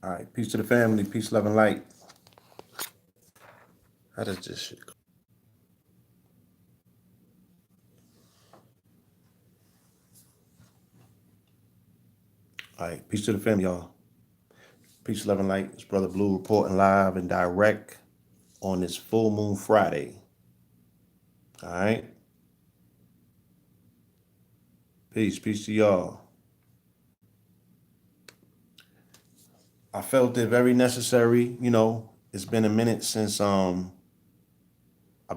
All right, peace to the family, peace, love, and light. How does this shit go? All right, peace to the family, y'all. Peace, love, and light. It's Brother Blue reporting live and direct on this full moon Friday. All right, peace to y'all. I felt it very necessary. It's been a minute since I've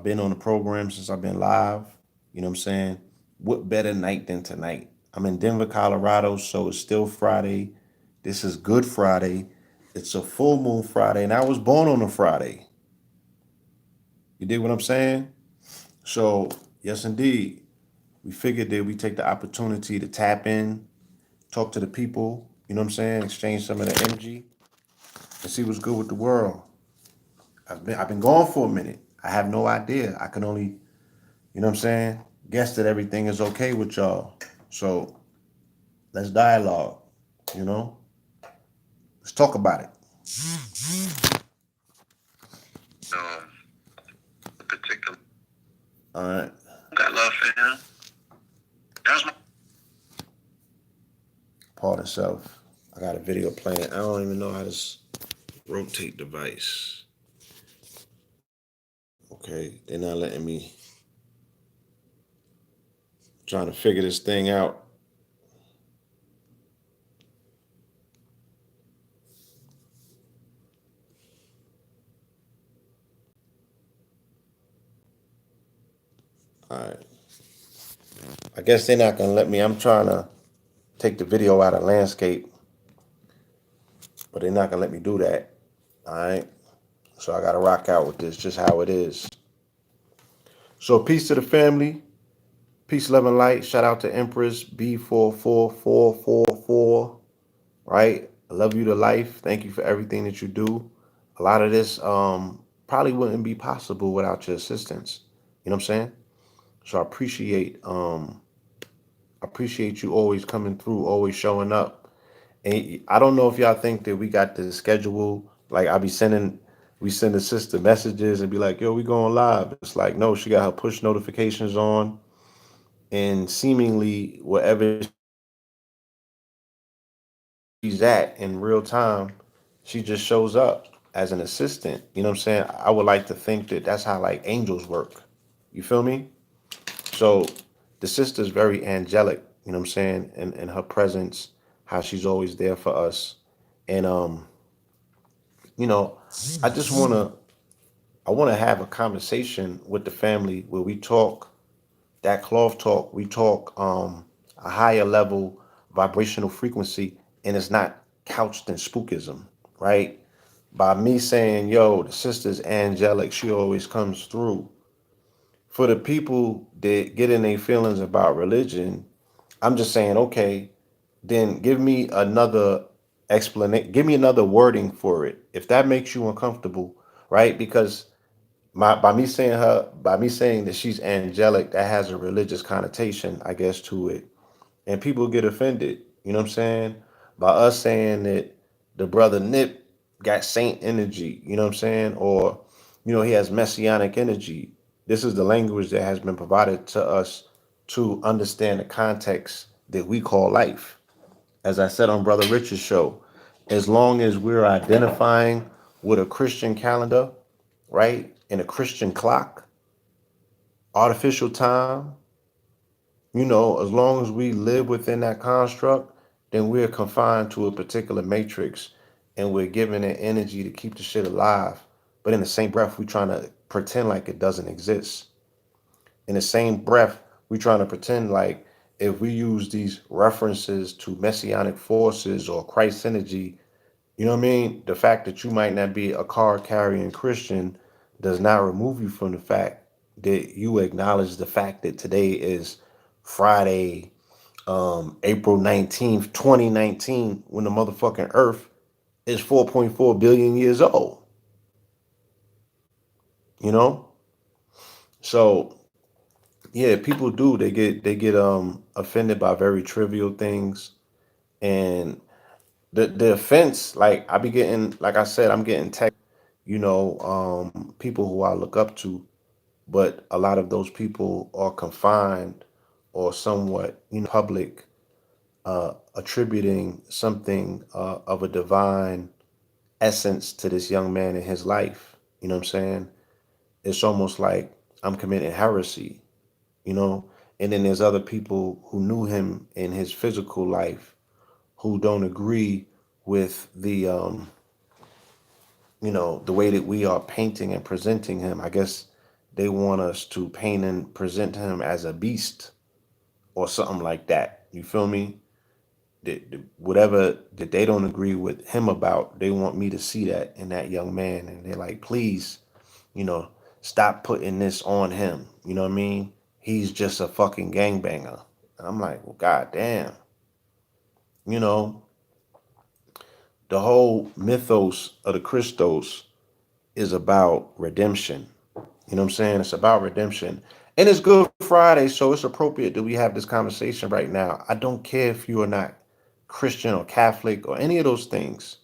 been on the program, since I've been live. You know what I'm saying? What better night than tonight? I'm in Denver, Colorado, so it's still Friday. This is Good Friday. It's a full moon Friday, and I was born on a Friday. You dig what I'm saying? So, yes, indeed. We figured that we take the opportunity to tap in, talk to the people, you know what I'm saying? Exchange some of the energy and see what's good with the world. I've been gone for a minute. I have no idea. I can only, you know what I'm saying, guess that everything is okay with y'all. So let's dialogue, you know? Let's talk about it. Particular. All right. Got love for him. That's my part of self. I got a video playing. I don't even know how to rotate device. Okay, they're not letting me. Trying to figure this thing out. All right. I guess they're not gonna let me. I'm trying to take the video out of landscape, but they're not gonna let me do that. All right. So I gotta rock out with this, just how it is. So peace to the family. Peace, love, and light. Shout out to Empress B44444. Right. I love you to life. Thank you for everything that you do. A lot of this probably wouldn't be possible without your assistance. You know what I'm saying? So I appreciate you always coming through, always showing up. And I don't know if y'all think that we got the schedule. Like we send the sister messages and be like, "Yo, we going live." It's like, no, she got her push notifications on, and seemingly wherever she's at in real time, she just shows up as an assistant. You know what I'm saying? I would like to think that that's how like angels work. You feel me? So the sister's very angelic, you know what I'm saying? And her presence, how she's always there for us. And you know, I just I wanna have a conversation with the family where we talk that cloth talk, we talk a higher level vibrational frequency, and it's not couched in spookism, right? By me saying, yo, the sister's angelic, she always comes through. For the people that get in their feelings about religion, I'm just saying, okay, then give me another explanation, give me another wording for it. If that makes you uncomfortable, right? Because by me saying that she's angelic, that has a religious connotation, I guess, to it. And people get offended. You know what I'm saying? By us saying that the brother Nip got saint energy, you know what I'm saying? Or, he has messianic energy. This is the language that has been provided to us to understand the context that we call life. As I said on Brother Richard's show, as long as we're identifying with a Christian calendar, right, and a Christian clock, artificial time, as long as we live within that construct, then we're confined to a particular matrix and we're given an energy to keep the shit alive. But in the same breath, we're trying to pretend like it doesn't exist. In the same breath, we're trying to pretend like if we use these references to messianic forces or Christ energy, you know what I mean? The fact that you might not be a card carrying Christian does not remove you from the fact that you acknowledge the fact that today is Friday, April 19th, 2019, when the motherfucking earth is 4.4 billion years old. You know? So yeah, people do. They get offended by very trivial things. And the offense, like I be getting, like I said, I'm getting text, people who I look up to, but a lot of those people are confined or somewhat, public, attributing something of a divine essence to this young man in his life. You know what I'm saying? It's almost like I'm committing heresy, you know? And then there's other people who knew him in his physical life who don't agree with the way that we are painting and presenting him. I guess they want us to paint and present him as a beast or something like that. You feel me? Whatever that they don't agree with him about, they want me to see that in that young man. And they're like, please, you know, stop putting this on him. You know what I mean? He's just a fucking gangbanger. And I'm like, well, goddamn. You know, the whole mythos of the Christos is about redemption. You know what I'm saying? It's about redemption. And it's Good Friday, so it's appropriate that we have this conversation right now. I don't care if you are not Christian or Catholic or any of those things.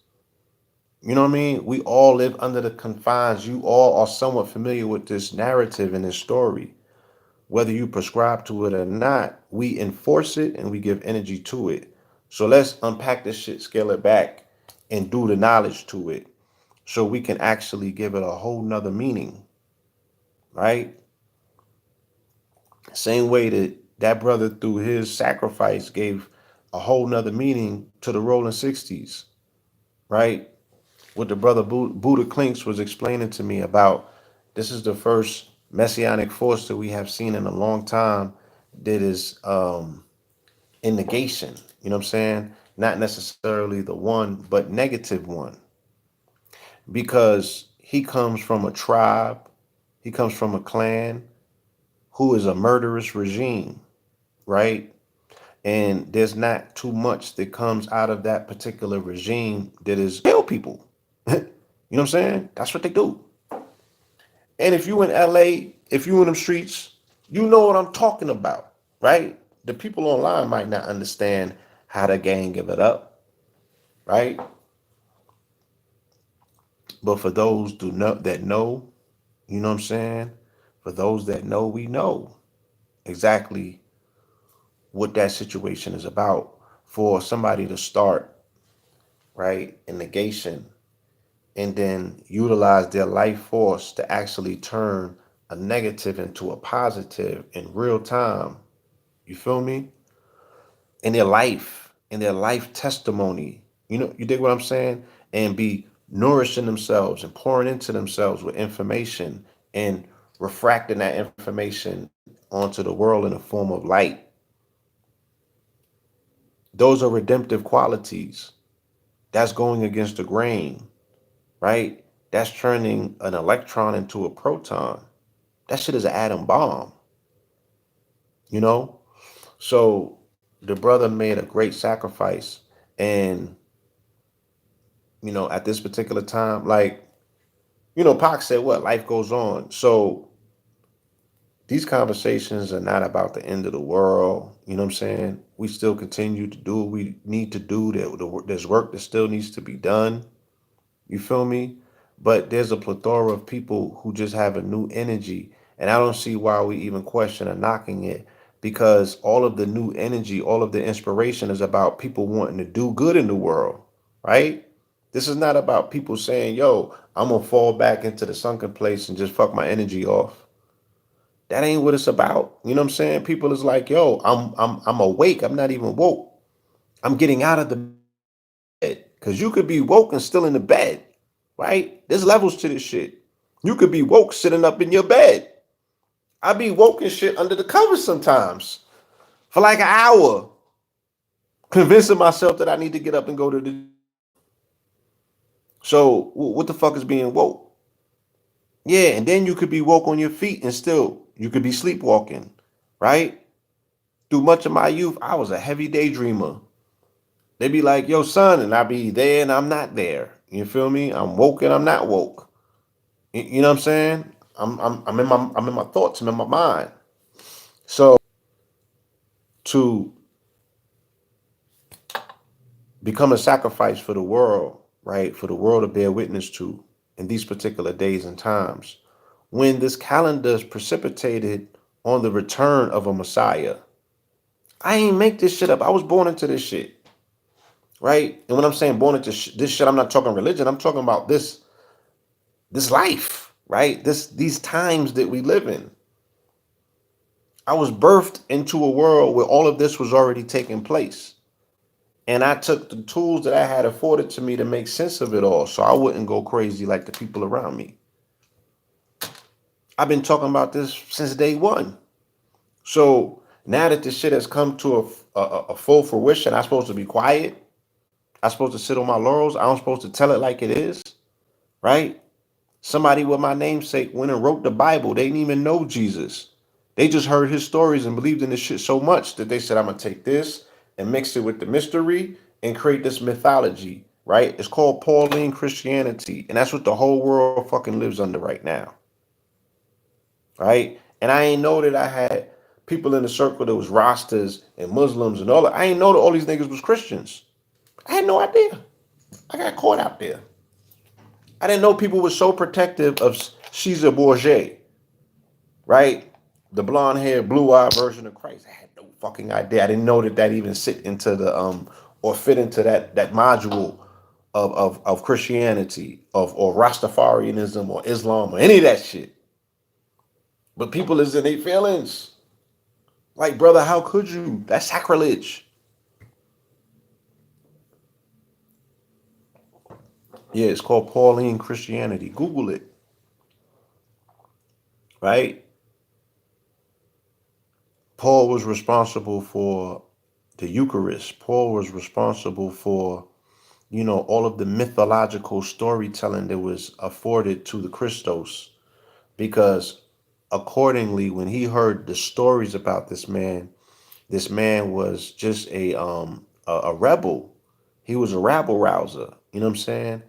You know what I mean? We all live under the confines. You all are somewhat familiar with this narrative and this story. Whether you prescribe to it or not, we enforce it and we give energy to it. So let's unpack this shit, scale it back, and do the knowledge to it so we can actually give it a whole nother meaning, right? Same way that that brother through his sacrifice gave a whole nother meaning to the rolling 60s, right? What the brother Buddha Clinks was explaining to me about, this is the first messianic force that we have seen in a long time that is in negation. You know what I'm saying? Not necessarily the one, but negative one, because he comes from a tribe, he comes from a clan who is a murderous regime, right? And there's not too much that comes out of that particular regime that is kill people. You know what I'm saying? That's what they do. And if you in LA, if you in them streets, you know what I'm talking about, right? The people online might not understand how the gang give it up, right? But for those that know, you know what I'm saying? For those that know, we know exactly what that situation is about. For somebody to start, right, in negation and then utilize their life force to actually turn a negative into a positive in real time. You feel me? In their life testimony. You dig what I'm saying? And be nourishing themselves and pouring into themselves with information and refracting that information onto the world in the form of light. Those are redemptive qualities. That's going against the grain, right? That's turning an electron into a proton. That shit is an atom bomb, you know? So the brother made a great sacrifice. And, at this particular time, like, Pac said, what? Life goes on. So these conversations are not about the end of the world. You know what I'm saying? We still continue to do what we need to do. There's work that still needs to be done. You feel me? But there's a plethora of people who just have a new energy. And I don't see why we even question or knocking it, because all of the new energy, all of the inspiration is about people wanting to do good in the world, right? This is not about people saying, yo, I'm going to fall back into the sunken place and just fuck my energy off. That ain't what it's about. You know what I'm saying? People is like, yo, I'm awake. I'm not even woke. I'm getting out of the bed. Because you could be woke and still in the bed, right? There's levels to this shit. You could be woke sitting up in your bed. I be woke and shit under the covers sometimes for like an hour, convincing myself that I need to get up and go to the. So what the fuck is being woke? Yeah, and then you could be woke on your feet and still you could be sleepwalking, right? Through much of my youth, I was a heavy daydreamer. They be like, yo, son, and I be there and I'm not there. You feel me? I'm woke and I'm not woke. You know what I'm saying? I'm in my thoughts, I'm in my mind. So to become a sacrifice for the world, right? For the world to bear witness to in these particular days and times. When this calendar is precipitated on the return of a Messiah. I ain't make this shit up. I was born into this shit, right? And when I'm saying born into this shit, I'm not talking religion. I'm talking about this life, right? These times that we live in. I was birthed into a world where all of this was already taking place. And I took the tools that I had afforded to me to make sense of it all so I wouldn't go crazy like the people around me. I've been talking about this since day one. So now that this shit has come to a full fruition, I'm supposed to be quiet. I'm supposed to sit on my laurels. I'm supposed to tell it like it is, right? Somebody with my namesake went and wrote the Bible. They didn't even know Jesus. They just heard his stories and believed in this shit so much that they said, I'm going to take this and mix it with the mystery and create this mythology, right? It's called Pauline Christianity. And that's what the whole world fucking lives under right now, right? And I ain't know that I had people in the circle that was Rastas and Muslims and all that. I ain't know that all these niggas was Christians. I had no idea. I got caught out there. I didn't know people were so protective of Caesar Borgia, right? The blonde haired, blue eyed version of Christ. I had no fucking idea. I didn't know that even sit into the or fit into that module of Christianity, or Rastafarianism or Islam or any of that shit. But people is in their feelings. Like, brother, how could you? That's sacrilege. Yeah, it's called Pauline Christianity. Google it, right? Paul was responsible for the Eucharist. Paul was responsible for, all of the mythological storytelling that was afforded to the Christos. Because accordingly, when he heard the stories about this man was just a rebel. He was a rabble rouser. You know what I'm saying?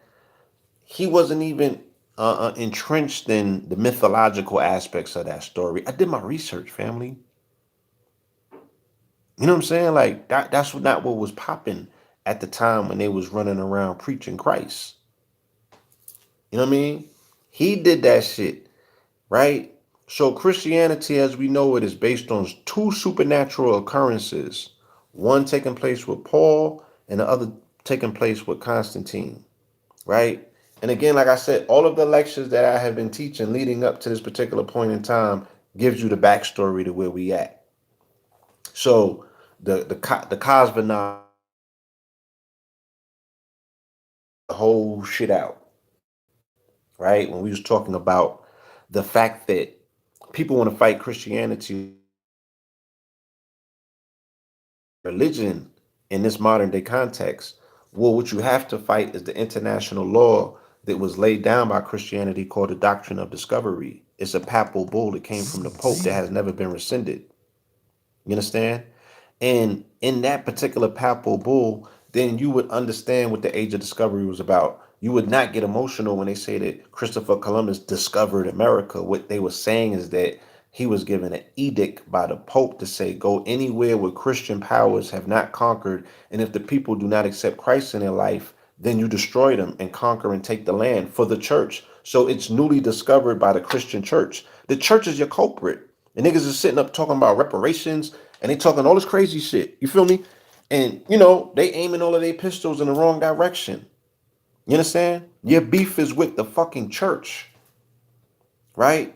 He wasn't even entrenched in the mythological aspects of that story. I did my research, family. You know what I'm saying? Like that's not what was popping at the time when they was running around preaching Christ. You know what I mean? He did that shit, right? So Christianity as we know it is based on two supernatural occurrences. One taking place with Paul and the other taking place with Constantine, right? And again, like I said, all of the lectures that I have been teaching leading up to this particular point in time gives you the backstory to where we at. So the cosmonaut whole shit out, right? When we was talking about the fact that people want to fight Christianity, religion in this modern day context, well, what you have to fight is the international law that was laid down by Christianity called the doctrine of discovery. It's a papal bull that came from the Pope that has never been rescinded. You understand? And in that particular papal bull, then you would understand what the age of discovery was about. You would not get emotional when they say that Christopher Columbus discovered America. What they were saying is that he was given an edict by the Pope to say, go anywhere where Christian powers have not conquered. And if the people do not accept Christ in their life, then you destroy them and conquer and take the land for the church. So it's newly discovered by the Christian church. The church is your culprit. And niggas is sitting up talking about reparations and they talking all this crazy shit. You feel me? And they aiming all of their pistols in the wrong direction. You understand? Your beef is with the fucking church, right?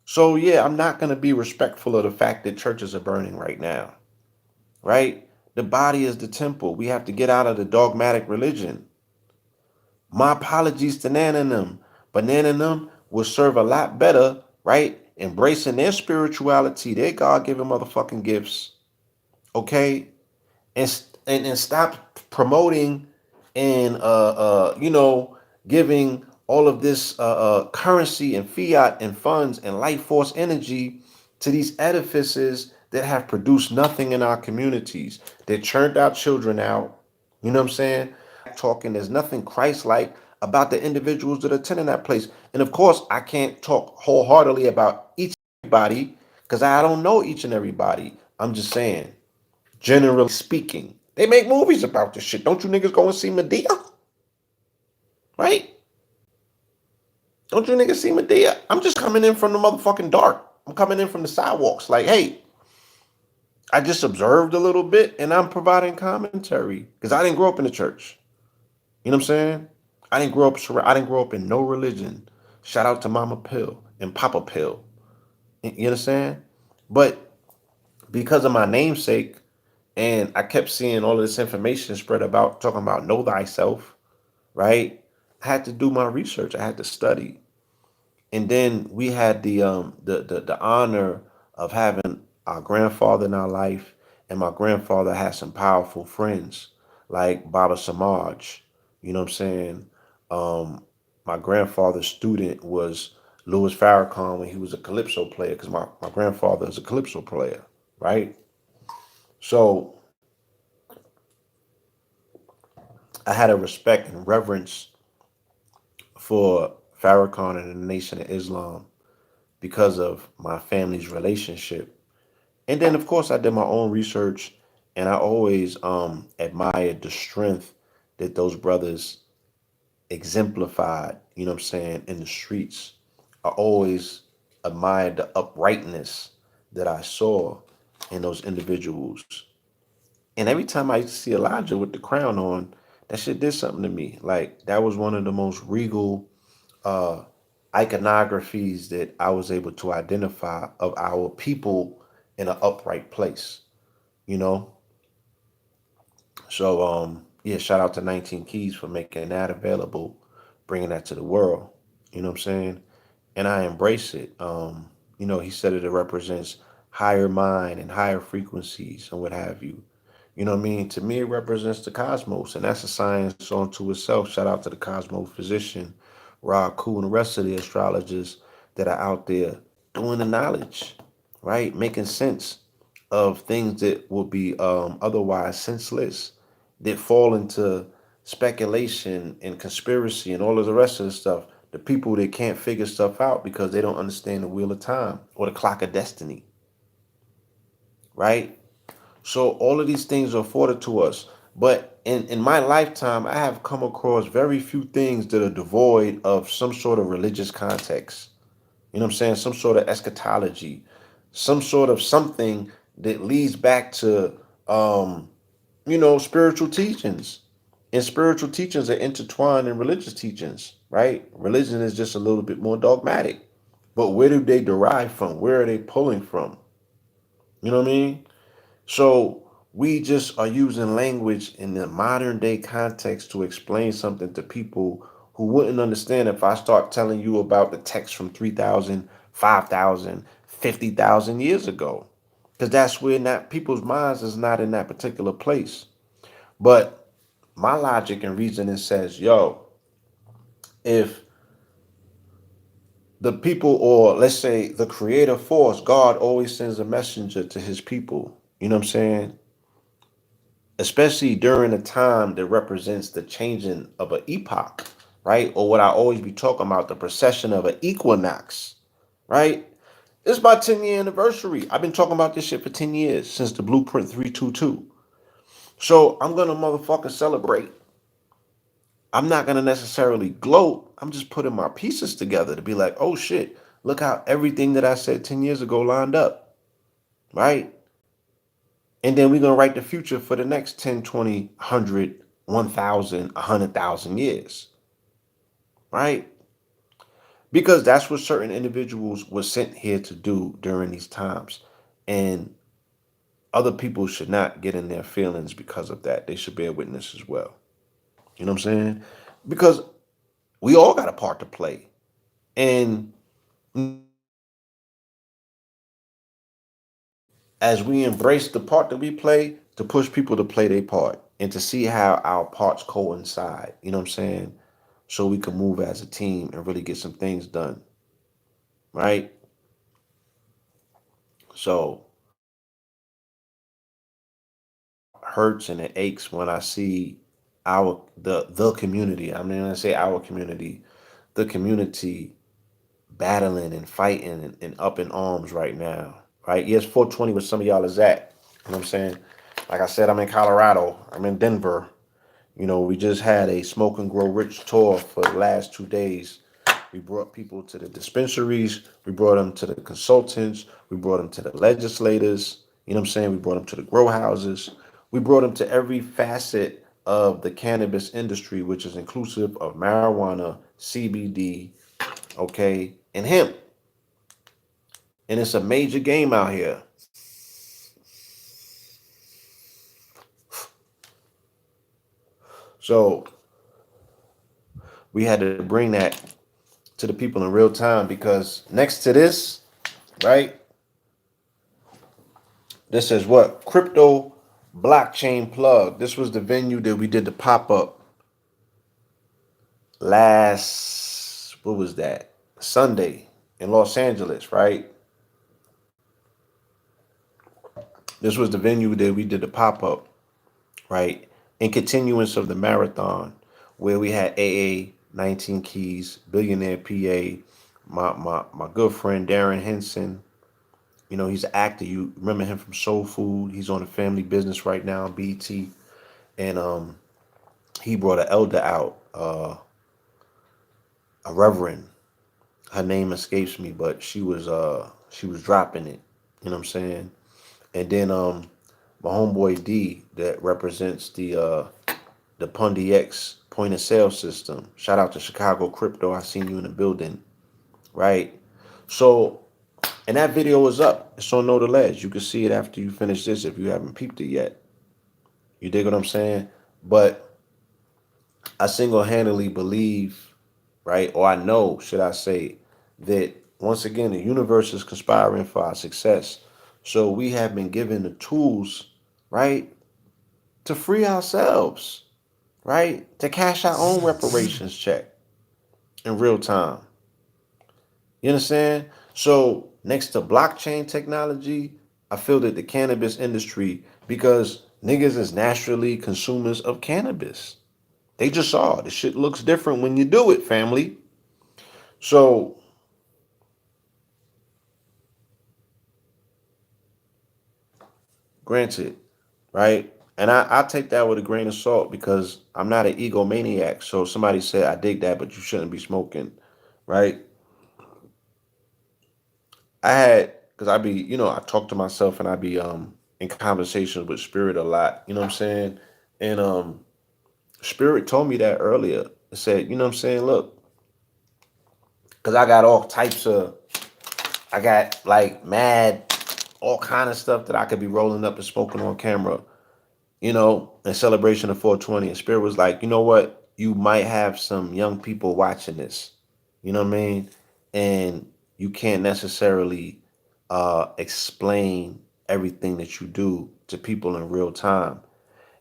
So yeah, I'm not gonna be respectful of the fact that churches are burning right now, right? The body is the temple. We have to get out of the dogmatic religion. My apologies to Nana and them, but Nana and them will serve a lot better, right? Embracing their spirituality, their God-given motherfucking gifts, okay? And stop promoting and giving all of this currency and fiat and funds and life force energy to these edifices that have produced nothing in our communities. They churned our children out. You know what I'm saying? Talking, there's nothing Christ-like about the individuals that attend that place. And of course, I can't talk wholeheartedly about each and everybody because I don't know each and everybody. I'm just saying, generally speaking, They make movies about this shit. Don't you niggas go and see Medea? Right? Don't you niggas see Medea? I'm just coming in from the motherfucking dark. I'm coming in from the sidewalks. Like, hey, I just observed a little bit and I'm providing commentary. Because I didn't grow up in the church. You know what I'm saying? I didn't grow up in no religion. Shout out to Mama Pill and Papa Pill. You understand? But because of my namesake, and I kept seeing all of this information spread about talking about know thyself, right? I had to do my research. I had to study. And then we had the honor of having our grandfather in our life, and my grandfather had some powerful friends like Baba Samaj. You know what I'm saying? Um, my grandfather's student was Louis Farrakhan when he was a calypso player, because my grandfather is a calypso player, right? So I had a respect and reverence for Farrakhan and the Nation of Islam because of my family's relationship. And then, of course, I did my own research, and I always admired the strength that those brothers exemplified, you know what I'm saying, in the streets. I always admired the uprightness that I saw in those individuals. And every time I see Elijah with the crown on, that shit did something to me. Like, that was one of the most regal uh, iconographies that I was able to identify of our people in an upright place, you know? So, yeah, shout out to 19 Keys for making that available, bringing that to the world. You know what I'm saying? And I embrace it. He said it represents higher mind and higher frequencies and what have you. You know what I mean? To me, it represents the cosmos, and that's a science unto itself. Shout out to the cosmo physician, Ra Ku, and the rest of the astrologers that are out there doing the knowledge, right? Making sense of things that will be otherwise senseless, that fall into speculation and conspiracy and all of the rest of the stuff. The people that can't figure stuff out because they don't understand the wheel of time or the clock of destiny, right? So all of these things are afforded to us. But in my lifetime, I have come across very few things that are devoid of some sort of religious context. You know what I'm saying? Some sort of eschatology, some sort of something that leads back to, spiritual teachings. And spiritual teachings are intertwined in religious teachings, right? Religion is just a little bit more dogmatic. But where do they derive from? Where are they pulling from? You know what I mean? So we just are using language in the modern day context to explain something to people who wouldn't understand if I start telling you about the text from 3,000, 5,000, 50,000 years ago. Because that's where not people's minds is not in that particular place. But my logic and reasoning says, yo, if the people, or let's say the creator force, God always sends a messenger to his people. You know what I'm saying? Especially during a time that represents the changing of an epoch, right? Or what I always be talking about, the procession of an equinox, right? It's my 10-year anniversary. I've been talking about this shit for 10 years, since the Blueprint 322. So I'm gonna motherfucking celebrate. I'm not gonna necessarily gloat. I'm just putting my pieces together to be like, oh shit, look how everything that I said 10 years ago lined up, right? And then we're going to write the future for the next 10, 20, 100, 1,000, 100,000 years, right? Because that's what certain individuals were sent here to do during these times. And other people should not get in their feelings because of that. They should bear witness as well. You know what I'm saying? Because we all got a part to play. And as we embrace the part that we play, to push people to play their part and to see how our parts coincide, you know what I'm saying? So we can move as a team and really get some things done, right? So hurts and it aches when I see the community. I'm not gonna say our community, the community battling and fighting and up in arms right now, right? Yes, 420 where some of y'all is at. You know what I'm saying? Like I said, I'm in Colorado. I'm in Denver. We just had a Smoke and Grow Rich tour for the last 2 days. We brought people to the dispensaries. We brought them to the consultants. We brought them to the legislators. You know what I'm saying? We brought them to the grow houses. We brought them to every facet of the cannabis industry, which is inclusive of marijuana, CBD, okay, and hemp. And it's a major game out here. So we had to bring that to the people in real time because next to this, right, this is what? Crypto Blockchain Plug. This was the venue that we did the pop up what was that? Sunday in Los Angeles, right? This was the venue that we did the pop up, right? In continuance of the marathon, where we had AA 19 Keys, Billionaire PA, my good friend Darren Henson. He's an actor. You remember him from Soul Food. He's on the Family Business right now on BT. And he brought an elder out, a reverend. Her name escapes me, but she was dropping it. You know what I'm saying? And then my homeboy D that represents the Pundi X point of sale system. Shout out to Chicago Crypto. I seen you in the building, right? So, and that video is up. It's on Know the Ledge. You can see it after you finish this if you haven't peeped it yet. You dig what I'm saying? But I single-handedly believe, right, or I know, should I say, that once again the universe is conspiring for our success. So we have been given the tools, right, to free ourselves, right, to cash our own reparations check in real time. You understand? So next to blockchain technology, I feel that the cannabis industry, because niggas is naturally consumers of cannabis. They just saw the shit looks different when you do it, family. So granted, right? And I take that with a grain of salt because I'm not an egomaniac. So somebody said, I dig that, but you shouldn't be smoking, right? I had, because I talk to myself and I be in conversations with spirit a lot, you know what I'm saying? And spirit told me that earlier. It said, you know what I'm saying, look, because I got like mad, all kind of stuff that I could be rolling up and smoking on camera, in celebration of 420. And Spirit was like, you know what? You might have some young people watching this. You know what I mean? And you can't necessarily explain everything that you do to people in real time.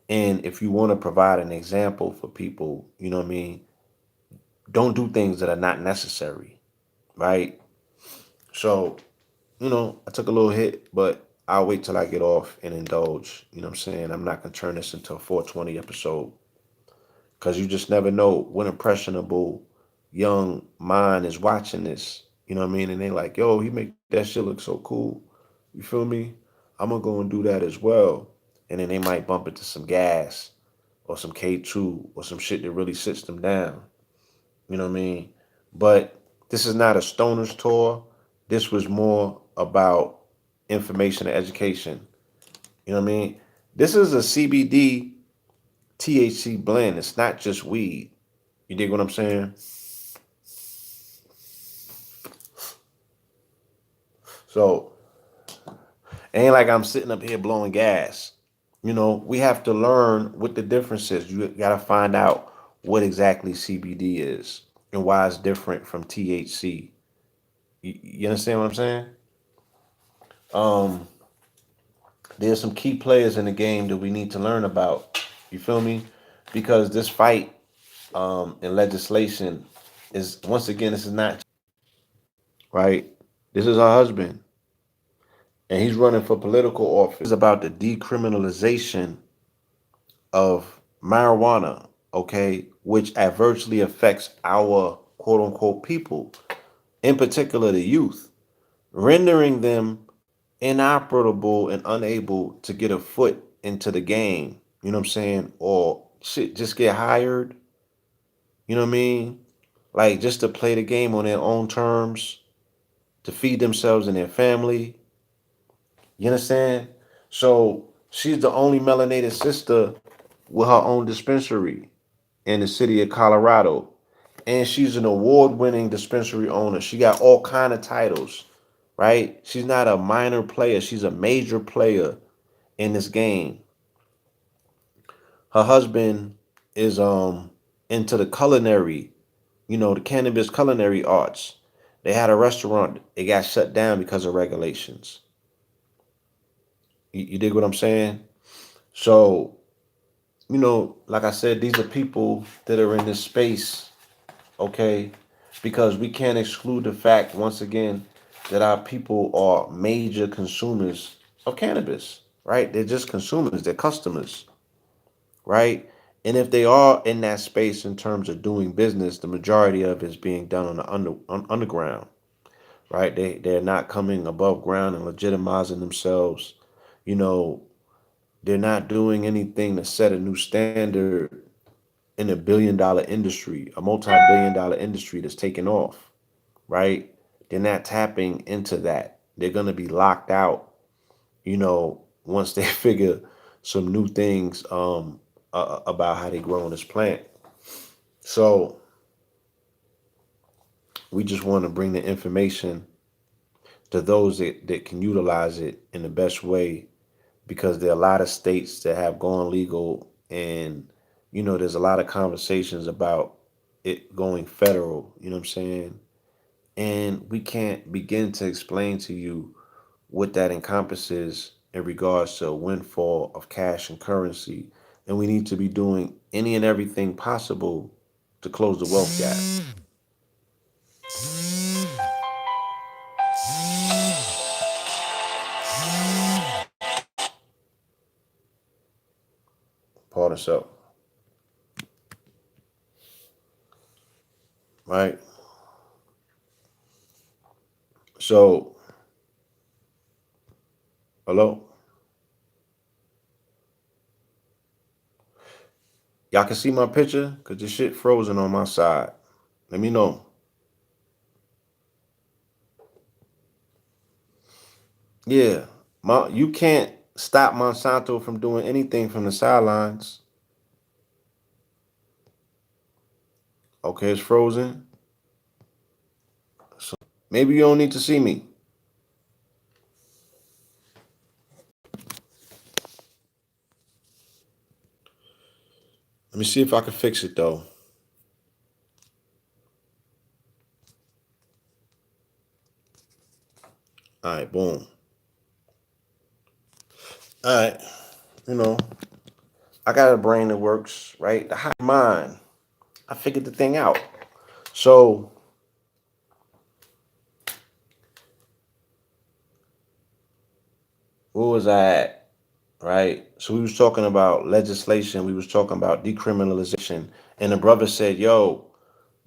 And if you want to provide an example for people, you know what I mean? Don't do things that are not necessary, right? So, I took a little hit, but I'll wait till I get off and indulge. You know what I'm saying? I'm not going to turn this into a 420 episode because you just never know what impressionable young mind is watching this. You know what I mean? And they like, yo, he make that shit look so cool. You feel me? I'm going to go and do that as well. And then they might bump into some gas or some K2 or some shit that really sits them down. You know what I mean? But this is not a stoner's tour. This was more about information and education. You know what I mean? This is a CBD THC blend. It's not just weed. You dig what I'm saying? So it ain't like I'm sitting up here blowing gas. We have to learn what the difference is. You got to find out what exactly CBD is and why it's different from THC. You understand what I'm saying? Um, there's some key players in the game that we need to learn about. You feel me? Because this fight in legislation is, once again, this is not right. This is her husband, and he's running for political office. It's about the decriminalization of marijuana, okay, which adversely affects our quote unquote people, in particular the youth, rendering them inoperable and unable to get a foot into the game, you know what I'm saying? Or shit, just get hired, you know what I mean? Like just to play the game on their own terms, to feed themselves and their family. You understand? So she's the only melanated sister with her own dispensary in the city of Colorado. And she's an award-winning dispensary owner. She got all kind of titles, right? She's not a minor player. She's a major player in this game. Her husband is into the culinary, the cannabis culinary arts. They had a restaurant. It got shut down because of regulations. You dig what I'm saying? So, like I said, these are people that are in this space, okay? Because we can't exclude the fact, once again, that our people are major consumers of cannabis, right? They're just consumers, they're customers, right? And if they are in that space in terms of doing business, the majority of it is being done on the underground, right? They're not coming above ground and legitimizing themselves. You know, they're not doing anything to set a new standard in a $1 billion industry, a multi-billion-dollar industry that's taking off, right? They're not tapping into that. They're gonna be locked out, once they figure some new things about how they grow on this plant. So we just want to bring the information to those that can utilize it in the best way, because there are a lot of states that have gone legal, and there's a lot of conversations about it going federal, you know what I'm saying? And we can't begin to explain to you what that encompasses in regards to a windfall of cash and currency. And we need to be doing any and everything possible to close the wealth gap. Pardon so. Right? So, hello? Y'all can see my picture? Because the shit frozen on my side. Let me know. Yeah. You can't stop Monsanto from doing anything from the sidelines. Okay, it's frozen. So maybe you don't need to see me. Let me see if I can fix it though. All right, boom. All right, you know, I got a brain that works, right? The high mind. I figured the thing out. So, where was I at? Right? So we was talking about legislation. We was talking about decriminalization, and the brother said, "Yo,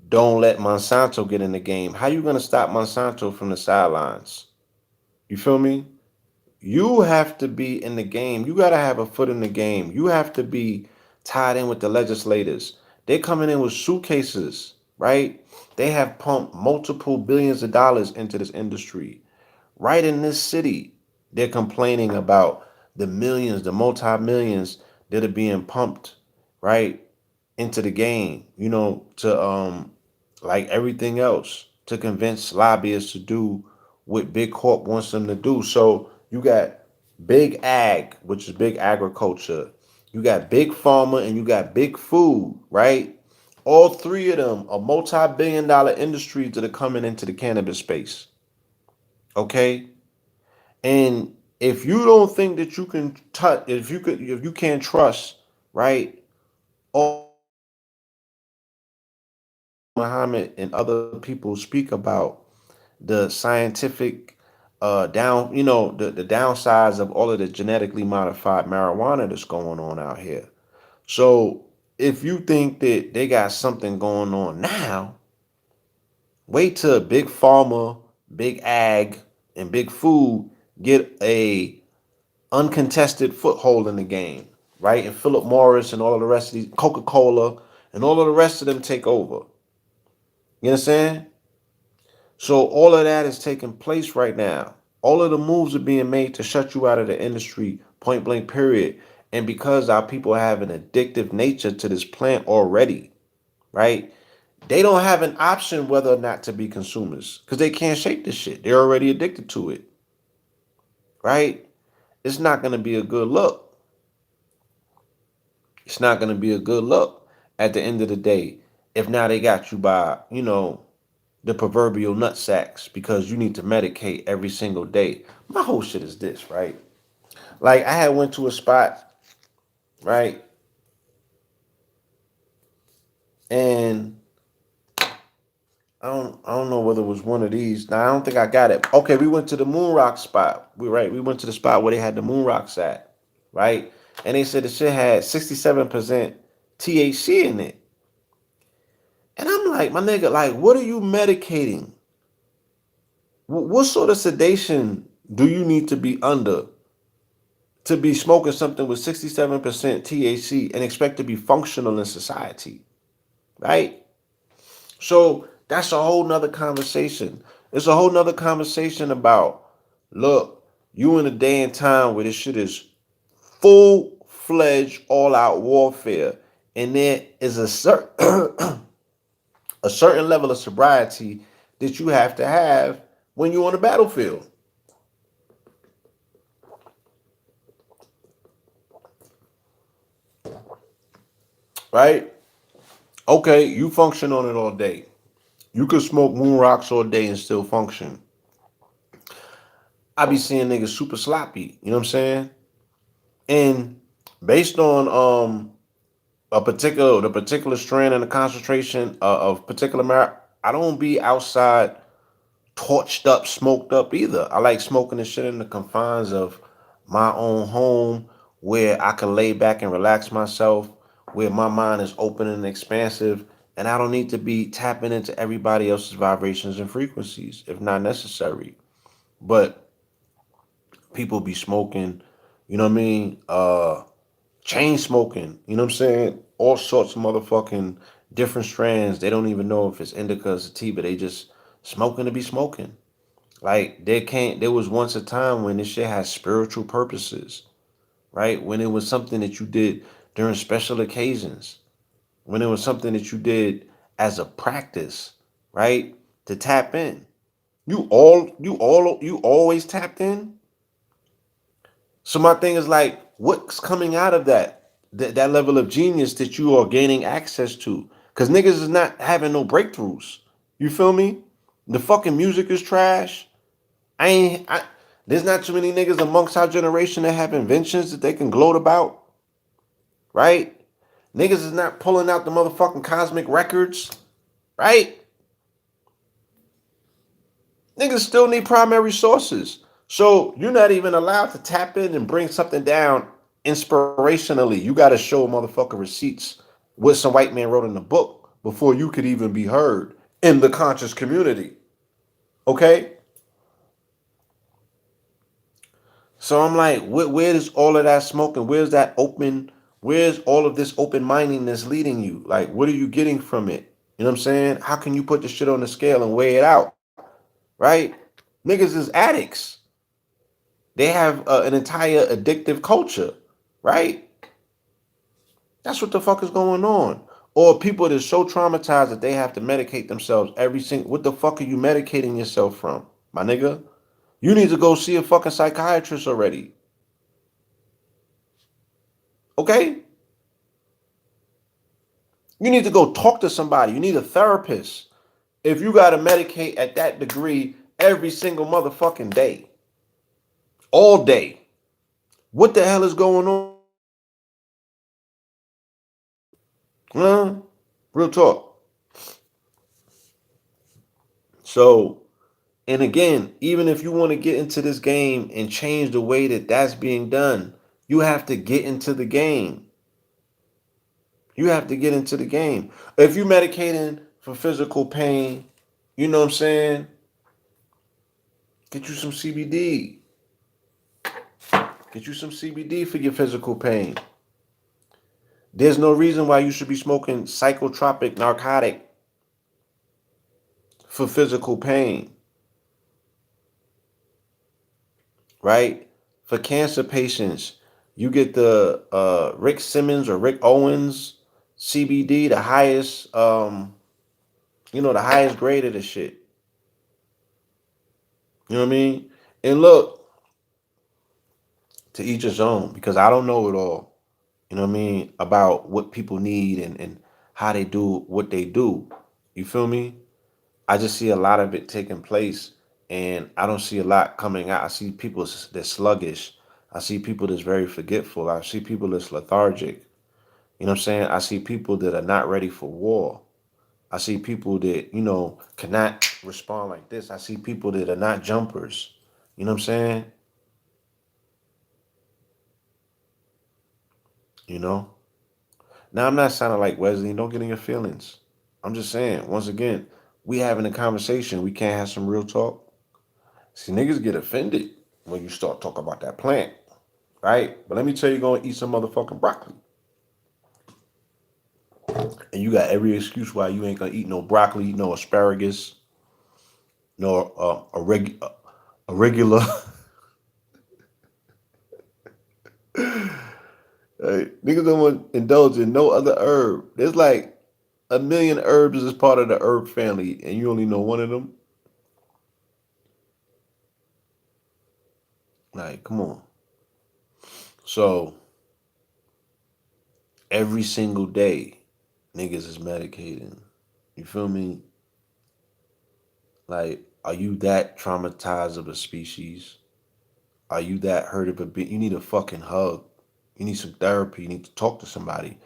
don't let Monsanto get in the game. How you gonna stop Monsanto from the sidelines? You feel me? You have to be in the game. You got to have a foot in the game. You have to be tied in with the legislators. They're coming in with suitcases, right? They have pumped multiple billions of dollars into this industry. Right in this city, they're complaining about the millions, the multi-millions that are being pumped, right, into the game, to like everything else, to convince lobbyists to do what Big Corp wants them to do. So you got big ag, which is big agriculture. You got big pharma and you got big food, right? All three of them are multi-billion-dollar industries that are coming into the cannabis space. Okay? And if you don't think that you can touch, if you can't trust, right? All Muhammad and other people speak about the scientific the downsides of all of the genetically modified marijuana that's going on out here. So if you think that they got something going on now, wait till big pharma, big ag, and big food get a uncontested foothold in the game, right? And Philip Morris and all of the rest of these, Coca-Cola and all of the rest of them take over. You understand? So all of that is taking place right now. All of the moves are being made to shut you out of the industry, point blank, period. And because our people have an addictive nature to this plant already, right? They don't have an option whether or not to be consumers because they can't shake this shit. They're already addicted to it, right? It's not going to be a good look. It's not going to be a good look at the end of the day if now they got you by, the proverbial nut sacks because you need to medicate every single day. My whole shit is this, right? Like I had went to a spot, right? And I don't know whether it was one of these. Now I don't think I got it. Okay, we went to the Moon Rock spot. We went to the spot where they had the Moon Rocks at, right? And they said the shit had 67% THC in it. And I'm like, my nigga, like, what are you medicating? What sort of sedation do you need to be under to be smoking something with 67% THC and expect to be functional in society, right? So that's a whole nother conversation. It's a whole nother conversation about, look, you in a day and time where this shit is full-fledged, all-out warfare, and there is a certain a certain level of sobriety that you have to have when you're on the battlefield, right? Okay, you function on it all day. You could smoke moon rocks all day and still function. I be seeing niggas super sloppy, you know what I'm saying? And based on the particular strand and the concentration of particular I don't be outside torched up, smoked up either. I like smoking the shit in the confines of my own home where I can lay back and relax myself, where my mind is open and expansive, and I don't need to be tapping into everybody else's vibrations and frequencies if not necessary. But people be smoking, you know what I mean? Chain smoking, you know what I'm saying? All sorts of motherfucking different strands. They don't even know if it's indica or sativa. They just smoking to be smoking. Like there was once a time when this shit had spiritual purposes, right? When it was something that you did during special occasions, when it was something that you did as a practice, right? To tap in. You always tapped in. So my thing is like, what's coming out of that level of genius that you are gaining access to? Cause niggas is not having no breakthroughs. You feel me? The fucking music is trash. I ain't. There's not too many niggas amongst our generation that have inventions that they can gloat about, right? Niggas is not pulling out the motherfucking cosmic records, right? Niggas still need primary sources. So you're not even allowed to tap in and bring something down inspirationally. You got to show motherfucker receipts what some white man wrote in the book before you could even be heard in the conscious community. Okay? So I'm like, where does all of that smoking? Where's that open? Where's all of this open mindedness leading you? Like, what are you getting from it? You know what I'm saying? How can you put the shit on the scale and weigh it out? Right? Niggas is addicts. They have an entire addictive culture, right? That's what the fuck is going on. Or people that are so traumatized that they have to medicate themselves every single. What the fuck are you medicating yourself from, my nigga? You need to go see a fucking psychiatrist already. Okay? You need to go talk to somebody. You need a therapist. If you got to medicate at that degree every single motherfucking day, all day, what the hell is going on? Huh? Real talk. So, and again, even if you want to get into this game and change the way that that's being done, you have to get into the game. You have to get into the game. If you medicating for physical pain, you know what I'm saying? Get you some CBD. Get you some CBD for your physical pain. There's no reason why you should be smoking psychotropic narcotic for physical pain, right? For cancer patients, you get the Rick Simmons or Rick Owens CBD, the highest, the highest grade of the shit. You know what I mean? And look, to each his own, because I don't know it all. You know what I mean? About what people need and how they do what they do. You feel me? I just see a lot of it taking place, and I don't see a lot coming out. I see people that's sluggish. I see people that's very forgetful. I see people that's lethargic. You know what I'm saying? I see people that are not ready for war. I see people that, cannot respond like this. I see people that are not jumpers. You know what I'm saying? You know? Now, I'm not sounding like Wesley. Don't get in your feelings. I'm just saying, once again, we having a conversation. We can't have some real talk. See, niggas get offended when you start talking about that plant, right? But let me tell you, go and eat some motherfucking broccoli. And you got every excuse why you ain't gonna eat no broccoli, no asparagus, no a regular. Niggas don't want to indulge in no other herb. There's like a million herbs as part of the herb family, and you only know one of them. Like, come on. So every single day, niggas is medicating. You feel me? Like, are you that traumatized of a species? Are you that hurt of a bit? You need a fucking hug. You need some therapy. You need to talk to somebody.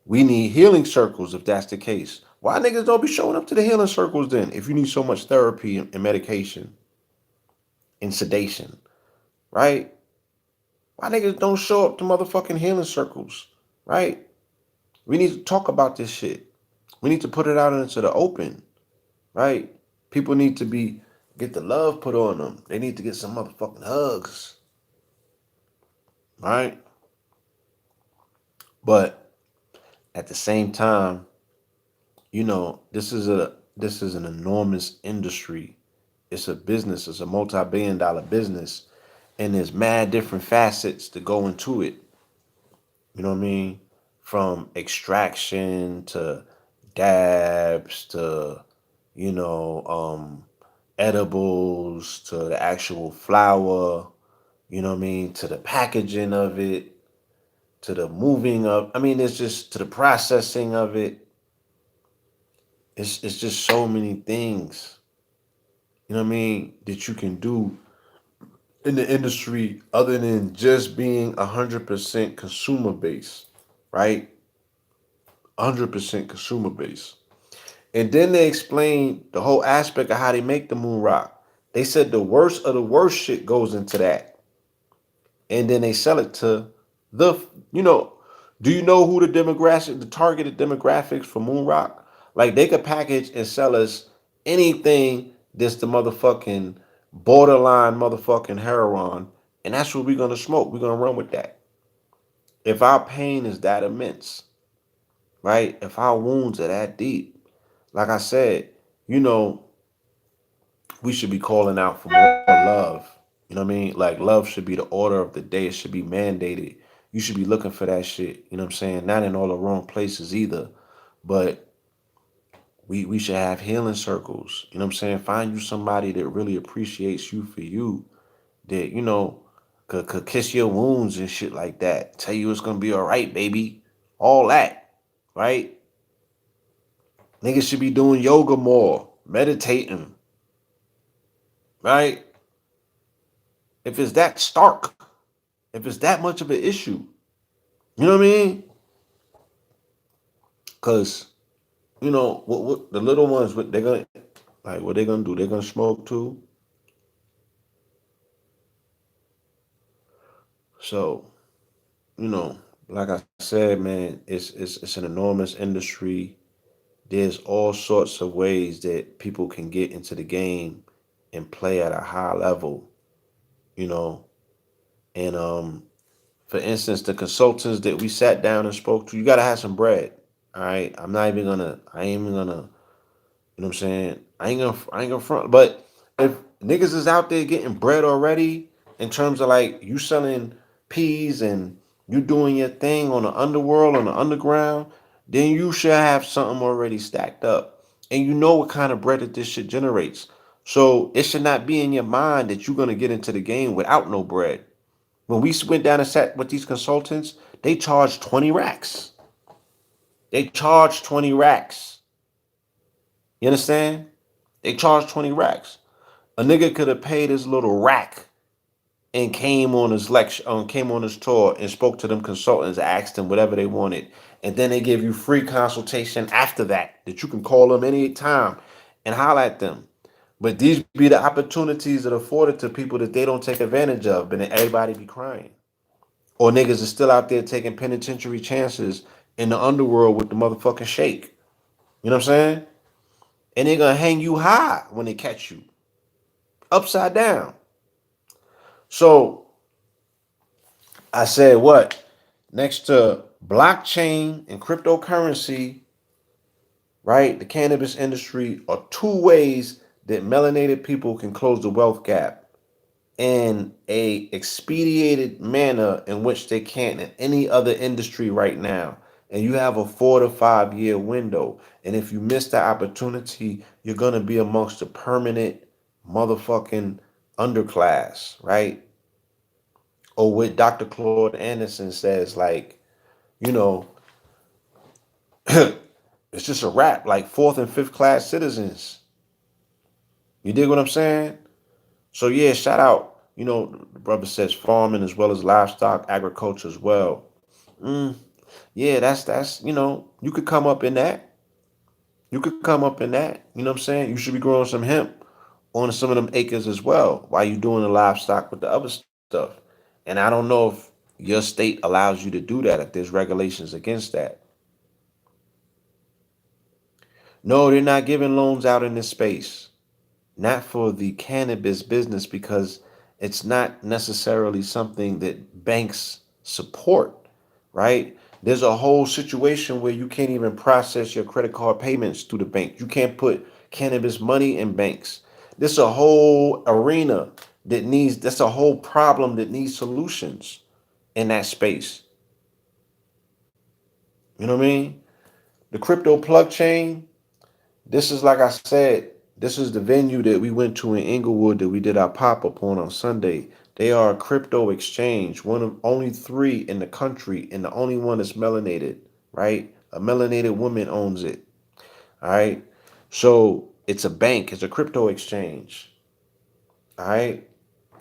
We need healing circles if that's the case. Why niggas don't be showing up to the healing circles then? If you need so much therapy and medication and sedation, right? Why niggas don't show up to motherfucking healing circles, right? We need to talk about this shit. We need to put it out into the open, right? People need to get the love put on them. They need to get some motherfucking hugs, right? But at the same time, this is an enormous industry. It's a business. It's a multi-billion-dollar business, and there's mad different facets to go into it. You know what I mean? From extraction to dabs to you know edibles to the actual flower. You know what I mean? To the packaging of it, to the moving of. I mean, it's just to the processing of it. It's just so many things. You know what I mean? That you can do in the industry other than just being 100% consumer based, right? 100% consumer based. And then they explain the whole aspect of how they make the moon rock. They said the worst of the worst shit goes into that. And then they sell it to the, you know, do you know who the targeted demographics for moon rock? Like they could package and sell us anything that's the motherfucking borderline motherfucking heroin. And that's what we're gonna smoke. We're gonna run with that. If our pain is that immense, right? If our wounds are that deep, like I said, you know, we should be calling out for more love. You know what I mean? Like love should be the order of the day. It should be mandated. You should be looking for that shit. You know what I'm saying? Not in all the wrong places either. But we should have healing circles. You know what I'm saying? Find you somebody that really appreciates you for you. That, could kiss your wounds and shit like that. Tell you it's gonna be all right, baby. All that. Right? Niggas should be doing yoga more, meditating, right? If it's that stark, if it's that much of an issue, you know what I mean? Because what the little ones, what they're gonna like, what they gonna do? They're gonna smoke too. So like I said, man, it's an enormous industry. There's all sorts of ways that people can get into the game and play at a high level, you know, and For instance, the consultants that we sat down and spoke to, you gotta have some bread. All right. I ain't even gonna, you know what I'm saying? I ain't gonna front. But if niggas is out there getting bread already, in terms of like you selling peas and you doing your thing on the underworld, on the underground, then you should have something already stacked up. And you know what kind of bread that this shit generates. So it should not be in your mind that you're gonna get into the game without no bread. When we went down and sat with these consultants, they charged 20 racks. They charged 20 racks. You understand? They charged 20 racks. A nigga could have paid his little rack and came on his lecture, came on his tour and spoke to them consultants, asked them whatever they wanted. And then they give you free consultation after that you can call them any time and holler at them. But these be the opportunities that are afforded to people that they don't take advantage of, and then everybody be crying. Or niggas is still out there taking penitentiary chances in the underworld with the motherfucking shake. You know what I'm saying? And they're gonna hang you high when they catch you. Upside down. So I said what? Next to blockchain and cryptocurrency, right? The cannabis industry are two ways that melanated people can close the wealth gap in a expedited manner in which they can't in any other industry right now. And you have a 4 to 5 year window. And if you miss the opportunity, you're gonna be amongst the permanent motherfucking underclass, right? Or what Dr. Claude Anderson says, like, you know, it's just a wrap, like fourth and fifth class citizens. You dig what I'm saying? So yeah, shout out. You know, the brother says farming as well as livestock, agriculture as well. Mm, yeah, that's you could come up in that. You could come up in that. You know what I'm saying? You should be growing some hemp on some of them acres as well while you doing the livestock with the other stuff. And I don't know if your state allows you to do that, if there's regulations against that. No, they're not giving loans out in this space. Not for the cannabis business because it's not necessarily something that banks support, right? There's a whole situation where you can't even process your credit card payments through the bank. You can't put cannabis money in banks. This is a whole arena that's a whole problem that needs solutions in that space. You know what I mean? The crypto plug chain, this is like I said, this is the venue that we went to in Inglewood that we did our pop-up on Sunday. They are a crypto exchange, one of only three in the country, and the only one that's melanated, right? A melanated woman owns it. All right. So it's a bank, it's a crypto exchange. All right.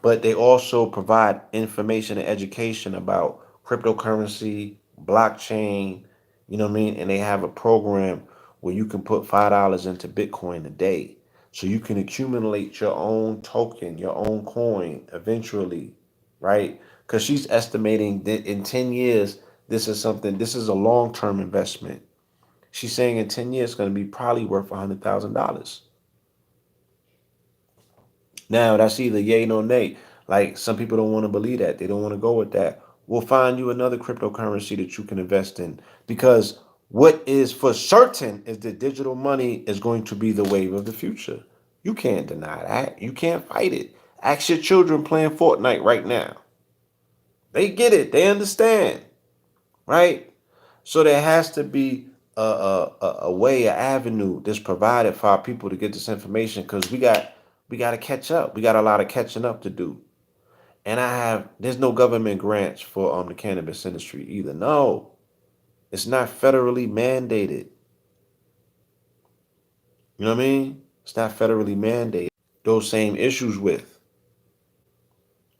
But they also provide information and education about cryptocurrency, blockchain, you know what I mean? And they have a program where you can put $5 into Bitcoin a day. So you can accumulate your own token, your own coin eventually, right? Because she's estimating that in 10 years, this is a long term investment. She's saying in 10 years, it's going to be probably worth $100,000. Now that's either yay or nay. Like some people don't want to believe that. They don't want to go with that. We'll find you another cryptocurrency that you can invest in because what is for certain is that digital money is going to be the wave of the future. You can't deny that. You can't fight it. Ask your children playing Fortnite right now. They get it. They understand, right? So there has to be a way, an avenue that's provided for our people to get this information because we got to catch up. We got a lot of catching up to do. And there's no government grants for the cannabis industry either. No, it's not federally mandated. You know what I mean? It's not federally mandated. Those same issues with,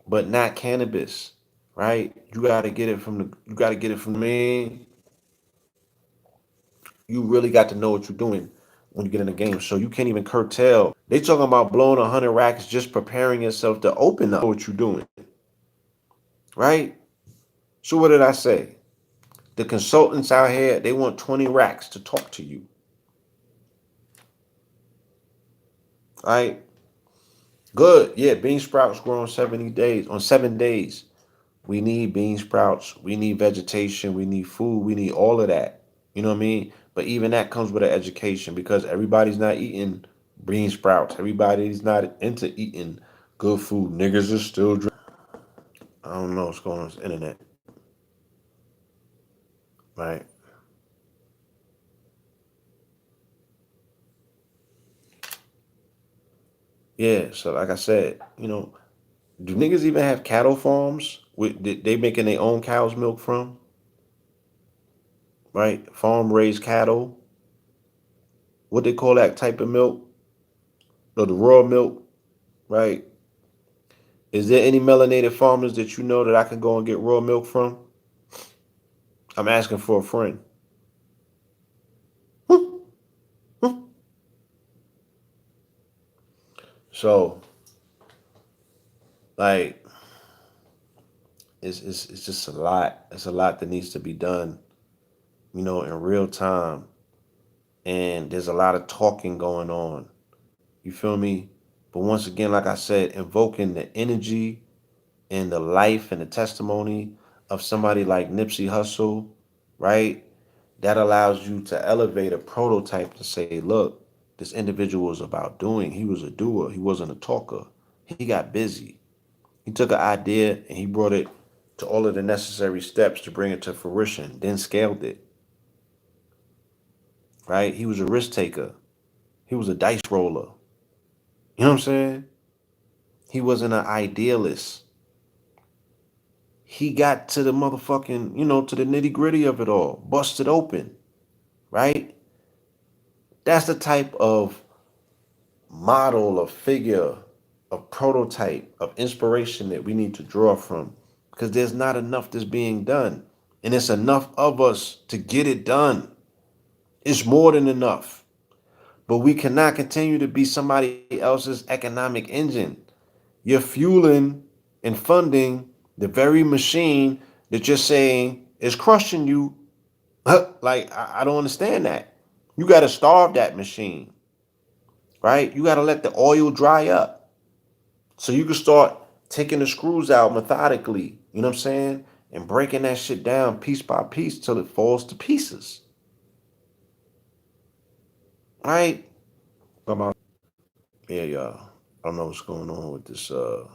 but not cannabis, right? You got to get it from me. You really got to know what you're doing when you get in the game. So you can't even curtail. They talking about blowing 100 racks, just preparing yourself to open up what you're doing, right? So what did I say? The consultants out here, they want 20 racks to talk to you, right? Good. Yeah, bean sprouts grow on 70 days, on 7 days. We need bean sprouts. We need vegetation. We need food. We need all of that. You know what I mean? But even that comes with an education because everybody's not eating bean sprouts. Everybody's not into eating good food. Niggas are still drinking. I don't know what's going on with the internet, right? Yeah. So like I said, do niggas even have cattle farms? They making their own cow's milk from, right? Farm raised cattle. What they call that type of milk? Or the raw milk, right? Is there any melanated farmers that you know that I can go and get raw milk from? I'm asking for a friend. So, like, it's just a lot. It's a lot that needs to be done, in real time. And there's a lot of talking going on. You feel me? But once again, like I said, invoking the energy and the life and the testimony of somebody like Nipsey Hussle, right? That allows you to elevate a prototype to say, look, this individual was about doing. He was a doer. He wasn't a talker. He got busy. He took an idea and he brought it to all of the necessary steps to bring it to fruition, then scaled it, right? He was a risk taker. He was a dice roller. You know what I'm saying? He wasn't an idealist. He got to the motherfucking, to the nitty gritty of it all, busted open, right? That's the type of model, of figure, of prototype, of inspiration that we need to draw from because there's not enough that's being done. And it's enough of us to get it done. It's more than enough. But we cannot continue to be somebody else's economic engine. You're fueling and funding the very machine that you're saying is crushing you. Like, I don't understand that. You got to starve that machine, right? You got to let the oil dry up so you can start taking the screws out methodically, you know what I'm saying? And breaking that shit down piece by piece till it falls to pieces, right? Yeah, y'all. I don't know what's going on with this. All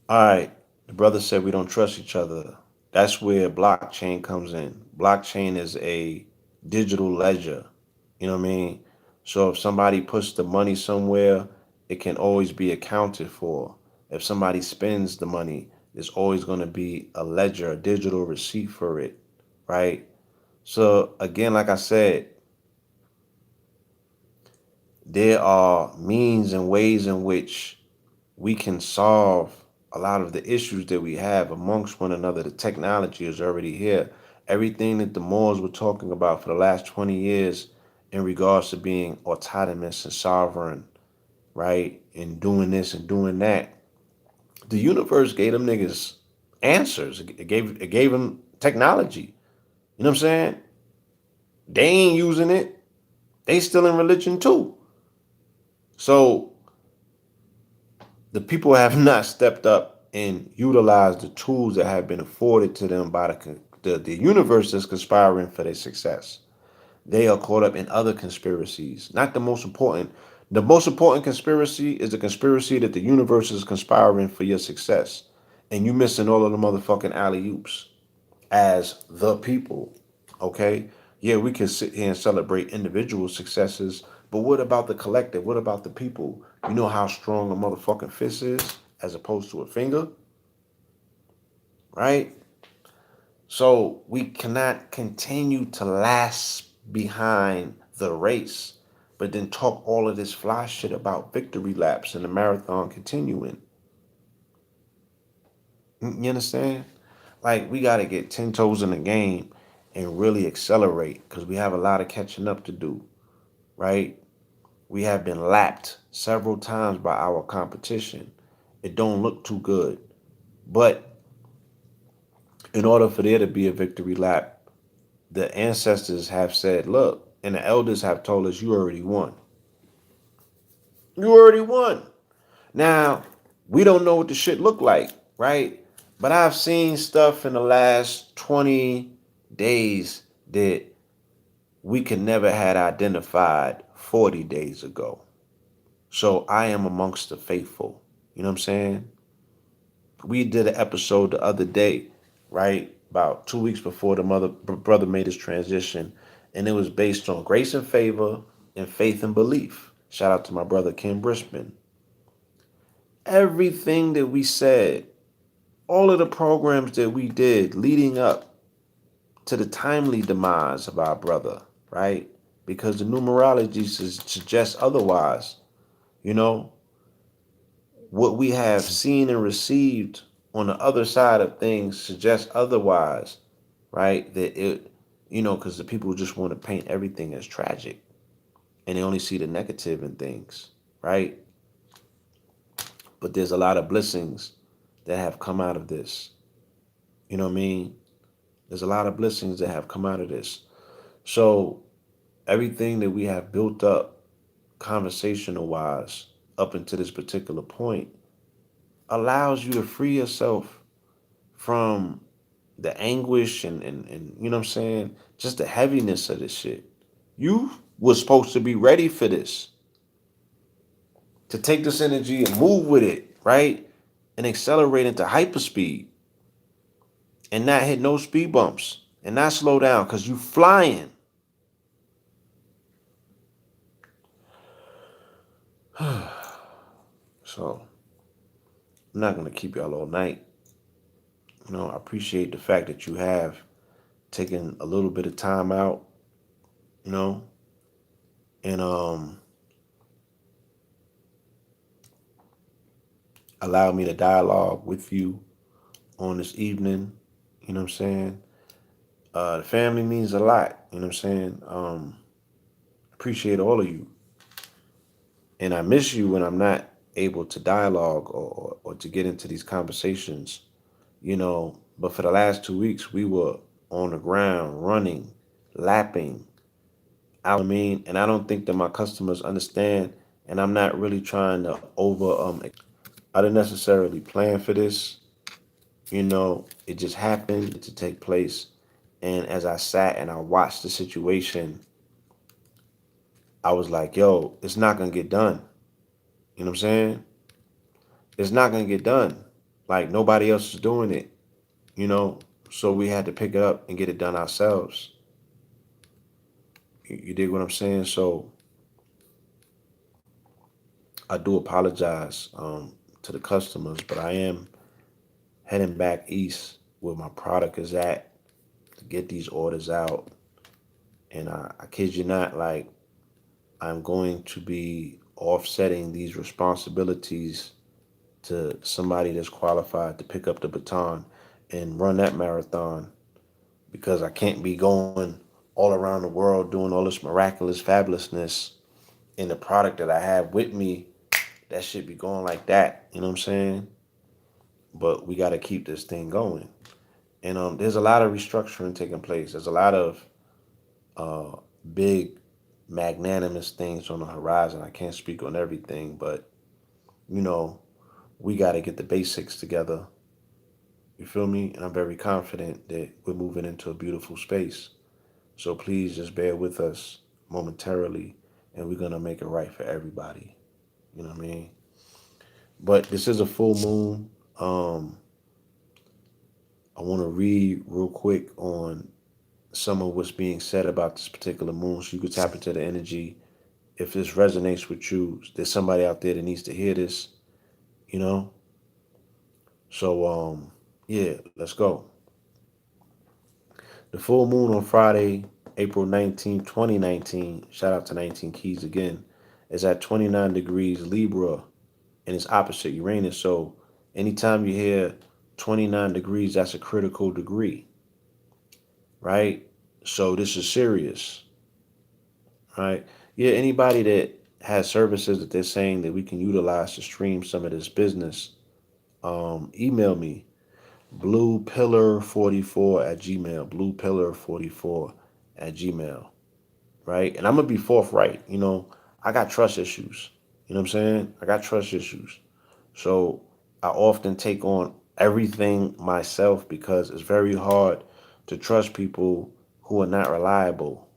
right. The brother said we don't trust each other. That's where blockchain comes in. Blockchain is a digital ledger. You know what I mean? So if somebody puts the money somewhere, it can always be accounted for. If somebody spends the money, there's always going to be a ledger, a digital receipt for it, right? So again, like I said, there are means and ways in which we can solve a lot of the issues that we have amongst one another. The technology is already here. Everything that the Moors were talking about for the last 20 years in regards to being autonomous and sovereign, right? And doing this and doing that. The universe gave them niggas answers. It gave them technology. You know what I'm saying? They ain't using it. They still in religion too. So the people have not stepped up and utilized the tools that have been afforded to them by the universe that's conspiring for their success. They are caught up in other conspiracies. Not the most important. The most important conspiracy is the conspiracy that the universe is conspiring for your success. And you missing all of the motherfucking alley oops as the people. Okay? Yeah, we can sit here and celebrate individual successes, but what about the collective? What about the people? You know how strong a motherfucking fist is as opposed to a finger, right? So we cannot continue to last behind the race, but then talk all of this fly shit about victory laps and the marathon continuing. You understand? Like, we got to get 10 toes in the game and really accelerate because we have a lot of catching up to do, right? We have been lapped several times by our competition. It don't look too good. But in order for there to be a victory lap, the ancestors have said, look, And the elders have told us you already won. You already won. Now, we don't know what the shit look like, right? But I've seen stuff in the last 20 days that we could never had identified 40 days ago. So I am amongst the faithful. You know what I'm saying? We did an episode the other day, right? About 2 weeks before the brother made his transition. And it was based on grace and favor and faith and belief. Shout out to my brother Ken Brisbane. Everything that we said, all of the programs that we did leading up to the timely demise of our brother, right? Because the numerology suggests otherwise. You know, what we have seen and received on the other side of things suggests otherwise, right? That it, because the people just want to paint everything as tragic and they only see the negative in things, right? But there's a lot of blessings that have come out of this. You know what I mean? There's a lot of blessings that have come out of this. So everything that we have built up conversational wise up until this particular point allows you to free yourself from the anguish and you know what I'm saying? Just the heaviness of this shit. You was supposed to be ready for this. To take this energy and move with it, right? And accelerate into hyperspeed and not hit no speed bumps and not slow down because you flying. So I'm not gonna keep y'all all night. I appreciate the fact that you have taken a little bit of time out, you know, and allow me to dialogue with you on this evening. You know what I'm saying? The family means a lot. You know what I'm saying? Appreciate all of you. And I miss you when I'm not able to dialogue or to get into these conversations, But for the last 2 weeks, we were on the ground, running, lapping, out. I mean, and I don't think that my customers understand. And I'm not really trying to I didn't necessarily plan for this. It just happened to take place. And as I sat and I watched the situation, I was like, yo, it's not going to get done. You know what I'm saying? It's not going to get done. Like nobody else is doing it, you know? So we had to pick it up and get it done ourselves. You dig what I'm saying? So I do apologize to the customers, but I am heading back east where my product is at to get these orders out. And I kid you not, like I'm going to be offsetting these responsibilities to somebody that's qualified to pick up the baton and run that marathon because I can't be going all around the world doing all this miraculous fabulousness in the product that I have with me. That should be going like that. You know what I'm saying? But we got to keep this thing going. And there's a lot of restructuring taking place. There's a lot of uh, big, magnanimous things on the horizon. I can't speak on everything, but you know, we got to get the basics together. You feel me? And I'm very confident that we're moving into a beautiful space. So please just bear with us momentarily, and we're gonna make it right for everybody. You know what I mean? But this is a full moon. I want to read real quick on some of what's being said about this particular moon, so you can tap into the energy. If this resonates with you, there's somebody out there that needs to hear this. You know. So yeah, let's go. The full moon on Friday, April 19th, 2019. Shout out to 19 Keys again. Is at 29 degrees Libra and it's opposite Uranus. So anytime you hear 29 degrees, that's a critical degree, right? So this is serious, right? Yeah, anybody that has services that they're saying that we can utilize to stream some of this business, email me bluepillar44 at gmail, bluepillar44 at gmail. right? And I'm gonna be forthright. I got trust issues. You know what I'm saying? I got trust issues. So I often take on everything myself because it's very hard to trust people who are not reliable.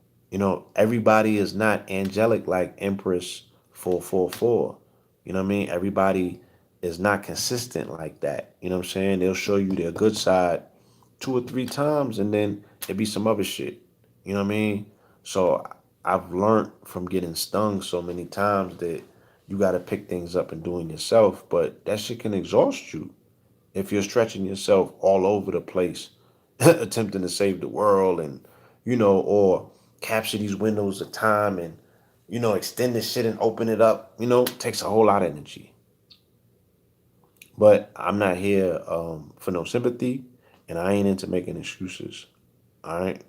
Everybody is not angelic like Empress 444. You know what I mean? Everybody is not consistent like that. You know what I'm saying? They'll show you their good side two or three times and then it be some other shit. You know what I mean? So I've learned from getting stung so many times that you got to pick things up and doing yourself, but that shit can exhaust you if you're stretching yourself all over the place, attempting to save the world and, or capture these windows of time and, extend this shit and open it up, takes a whole lot of energy. But I'm not here for no sympathy and I ain't into making excuses. All right.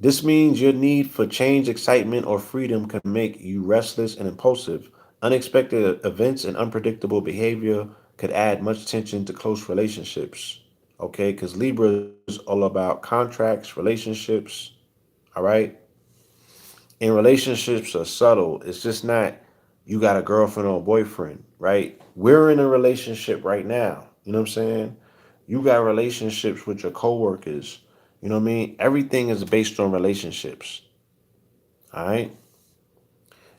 This means your need for change, excitement, or freedom can make you restless and impulsive. Unexpected events and unpredictable behavior could add much tension to close relationships. Okay, because Libra is all about contracts, relationships. All right, and relationships are subtle. It's just not you got a girlfriend or a boyfriend, right? We're in a relationship right now. You know what I'm saying? You got relationships with your coworkers. You know what I mean? Everything is based on relationships. All right.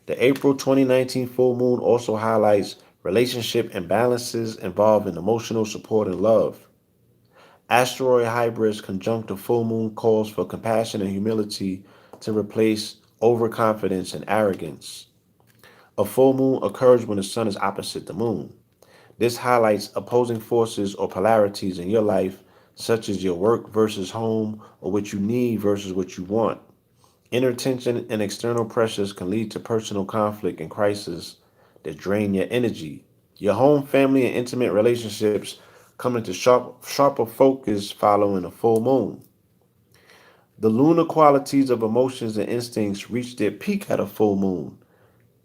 The April 2019 full moon also highlights relationship imbalances involving emotional support and love. Asteroid hybrids conjunct the full moon calls for compassion and humility to replace overconfidence and arrogance. A full moon occurs when the sun is opposite the moon. This highlights opposing forces or polarities in your life, such as your work versus home or what you need versus what you want. Inner tension and external pressures can lead to personal conflict and crisis that drain your energy. Your home, family, and intimate relationships come into sharper focus following a full moon. The lunar qualities of emotions and instincts reach their peak at a full moon.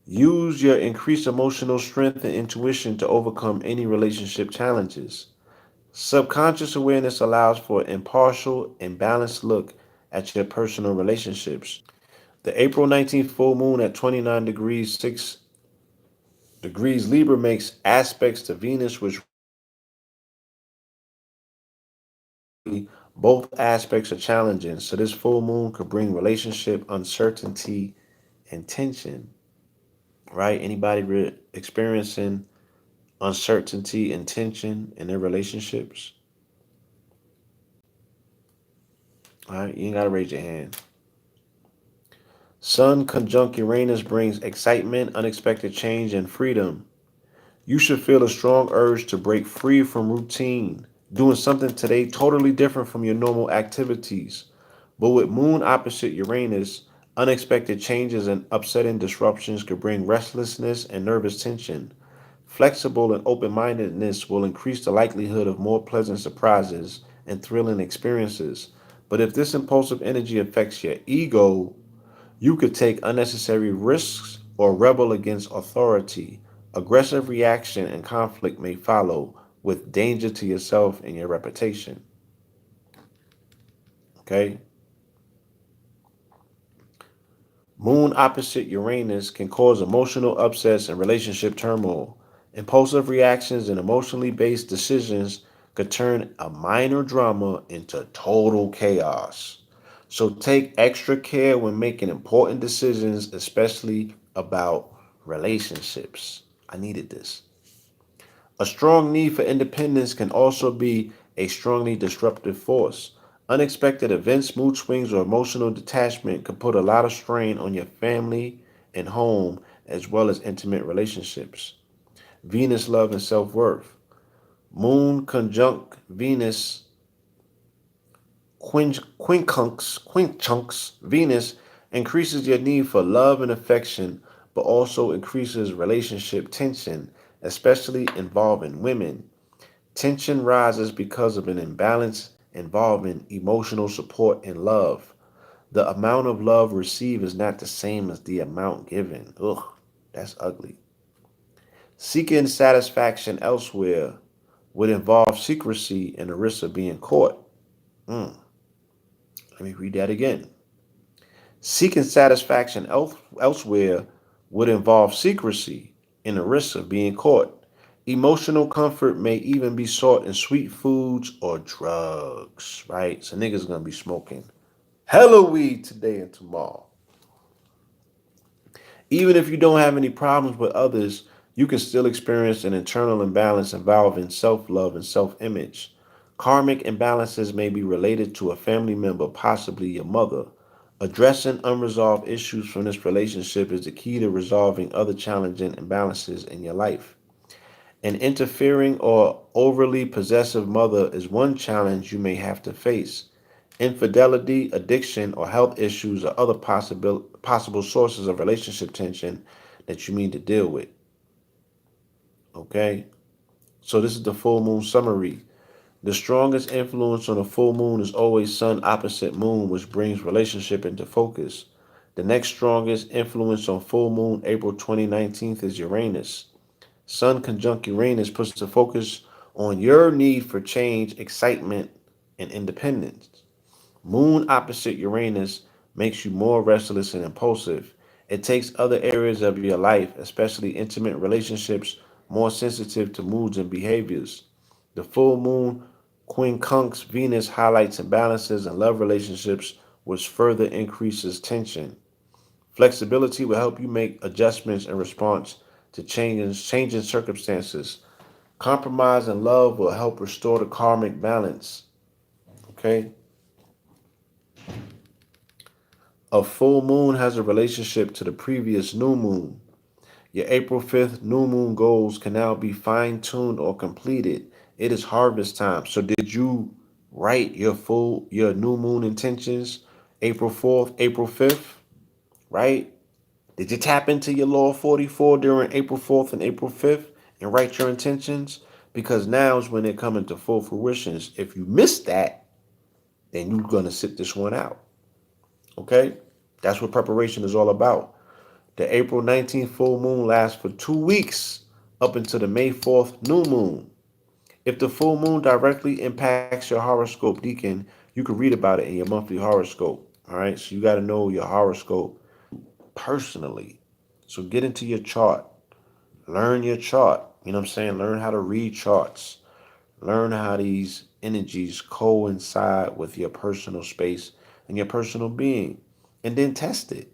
Use your increased emotional strength and intuition to overcome any relationship challenges. Subconscious awareness allows for an impartial and balanced look at your personal relationships. The April 19th full moon at 29 degrees 6 degrees Libra makes aspects to Venus, which both aspects are challenging. So this full moon could bring relationship uncertainty and tension, right? Anybody experiencing uncertainty and tension in their relationships? All right, you ain't gotta raise your hand. Sun conjunct Uranus brings excitement, unexpected change, and freedom. You should feel a strong urge to break free from routine, doing something today totally different from your normal activities. But with Moon opposite Uranus, unexpected changes and upsetting disruptions could bring restlessness and nervous tension. Flexible and open mindedness will increase the likelihood of more pleasant surprises and thrilling experiences. But if this impulsive energy affects your ego, you could take unnecessary risks or rebel against authority. Aggressive reaction and conflict may follow, with danger to yourself and your reputation. Okay? Moon opposite Uranus can cause emotional upsets and relationship turmoil. Impulsive reactions and emotionally based decisions could turn a minor drama into total chaos. So take extra care when making important decisions, especially about relationships. I needed this. A strong need for independence can also be a strongly disruptive force. Unexpected events, mood swings, or emotional detachment can put a lot of strain on your family and home, as well as intimate relationships. Venus, love, and self worth. Moon conjunct Venus, quincunx Venus increases your need for love and affection, but also increases relationship tension, especially involving women. Tension rises because of an imbalance involving emotional support and love. The amount of love received is not the same as the amount given. Ugh, that's ugly. Seeking satisfaction elsewhere would involve secrecy and the risk of being caught. Mm. Let me read that again. Seeking satisfaction elsewhere would involve secrecy and the risk of being caught. Emotional comfort may even be sought in sweet foods or drugs, right? So niggas gonna be smoking hella weed today and tomorrow. Even if you don't have any problems with others, you can still experience an internal imbalance involving self love and self image. Karmic imbalances may be related to a family member, possibly your mother. Addressing unresolved issues from this relationship is the key to resolving other challenging imbalances in your life. An interfering or overly possessive mother is one challenge you may have to face. Infidelity, addiction, or health issues are other possible sources of relationship tension that you need to deal with. Okay? So, this is the full moon summary. The strongest influence on a full moon is always sun opposite moon, which brings relationship into focus. The next strongest influence on full moon, April 2019, is Uranus. Sun conjunct Uranus puts the focus on your need for change, excitement, and independence. Moon opposite Uranus makes you more restless and impulsive. It takes other areas of your life, especially intimate relationships, more sensitive to moods and behaviors. The full moon quincunx Venus highlights imbalances in love relationships, which further increases tension. Flexibility will help you make adjustments in response to changing circumstances. Compromise and love will help restore the karmic balance. Okay? A full moon has a relationship to the previous new moon. Your April 5th new moon goals can now be fine tuned or completed. It is harvest time. So did you write your new moon intentions April 4th, April 5th, right? Did you tap into your law 44 during April 4th and April 5th and write your intentions? Because now is when they come into full fruition. If you missed that, then you're going to sit this one out. Okay? That's what preparation is all about. The April 19th full moon lasts for 2 weeks up until the May 4th new moon. If the full moon directly impacts your horoscope, Deacon, you can read about it in your monthly horoscope. All right, so you got to know your horoscope personally. So get into your chart, learn your chart. You know what I'm saying? Learn how to read charts, learn how these energies coincide with your personal space and your personal being, and then test it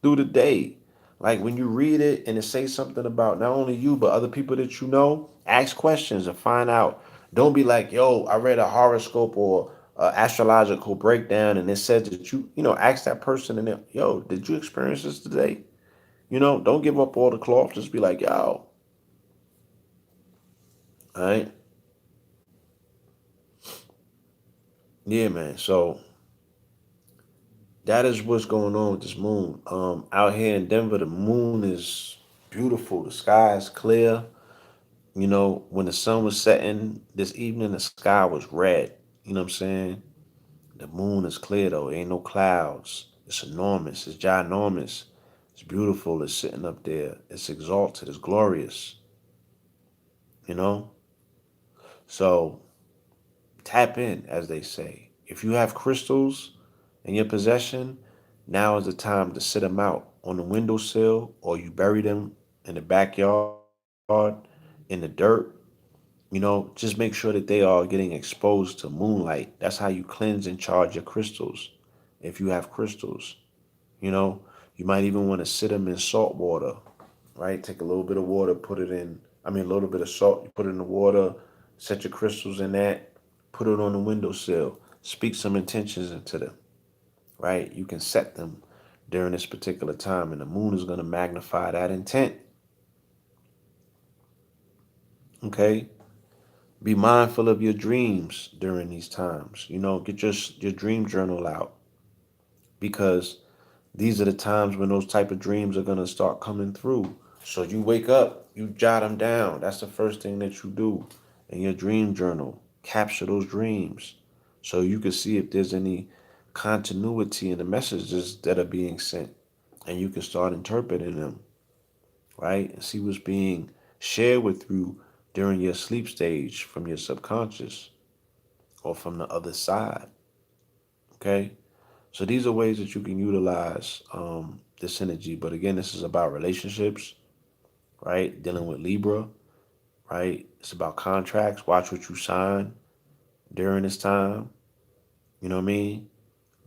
through the day. Like when you read it and it says something about not only you but other people that you know, ask questions and find out. Don't be like, yo, I read a horoscope or astrological breakdown and it said that ask that person and then, yo, did you experience this today? Don't give up all the cloth. Just be like, yo, all right, yeah, man. So that is what's going on with this moon. Out here in Denver, the moon is beautiful. The sky is clear. When the sun was setting this evening, the sky was red. You know what I'm saying? The moon is clear though. Ain't no clouds. It's enormous. It's ginormous. It's beautiful. It's sitting up there. It's exalted. It's glorious. You know? So tap in, as they say. If you have crystals in your possession, now is the time to sit them out on the windowsill or you bury them in the backyard, in the dirt. Just make sure that they are getting exposed to moonlight. That's how you cleanse and charge your crystals. If you have crystals, you know, you might even want to sit them in salt water, right? Take a little bit of water, put it in, a little bit of salt, you put it in the water, set your crystals in that, put it on the windowsill, speak some intentions into them, right? You can set them during this particular time, and the moon is going to magnify that intent, okay? Be mindful of your dreams during these times. Get your dream journal out because these are the times when those type of dreams are going to start coming through. So you wake up, you jot them down. That's the first thing that you do in your dream journal. Capture those dreams so you can see if there's any continuity in the messages that are being sent and you can start interpreting them, right? And see what's being shared with you during your sleep stage from your subconscious or from the other side. Okay? So these are ways that you can utilize this energy. But again, this is about relationships, right? Dealing with Libra, right? It's about contracts. Watch what you sign during this time. You know what I mean?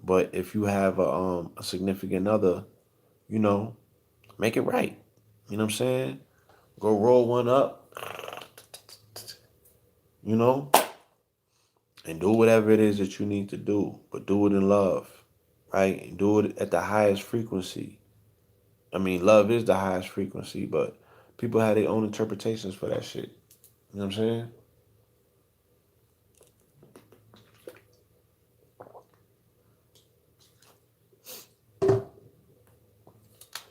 But if you have a significant other, you know, make it right. You know what I'm saying? Go roll one up, you know, and do whatever it is that you need to do, but do it in love, right? And do it at the highest frequency. I mean, love is the highest frequency, but people have their own interpretations for that shit. You know what I'm saying?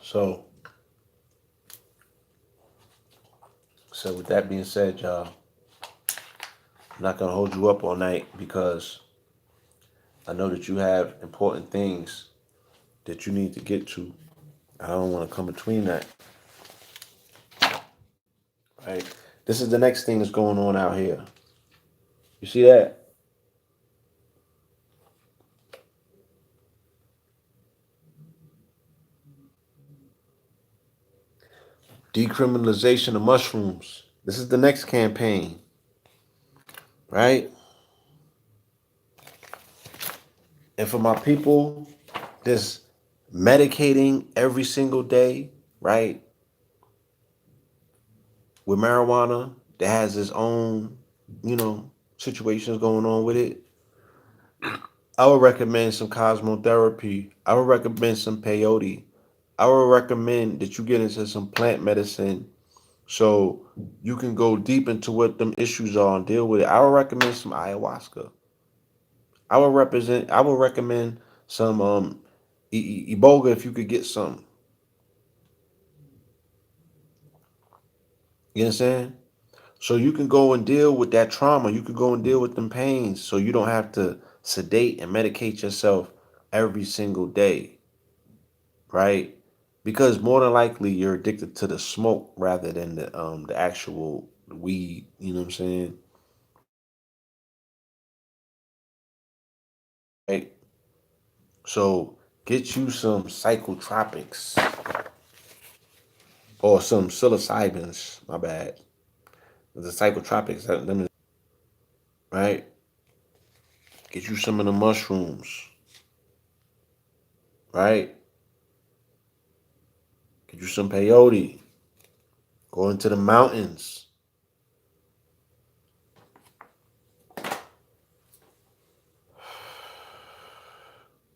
So, so with that being said, y'all, I'm not gonna hold you up all night because I know that you have important things that you need to get to. I don't want to come between that, right? This is the next thing that's going on out here. You see that? Decriminalization of mushrooms. This is the next campaign, right? And for my people that's medicating every single day, right, with marijuana that has its own, you know, situations going on with it, I would recommend some cosmotherapy. I would recommend some peyote. I would recommend that you get into some plant medicine so you can go deep into what them issues are and deal with it. I would recommend some ayahuasca. I would recommend some iboga if you could get some. You understand? So you can go and deal with that trauma. You can go and deal with them pains so you don't have to sedate and medicate yourself every single day, right? Because more than likely you're addicted to the smoke rather than the actual weed, you know what I'm saying? Right? So get you some psychotropics or some psilocybins, my bad. The psychotropics, right? Get you some of the mushrooms, right? Get you some peyote. Go into the mountains.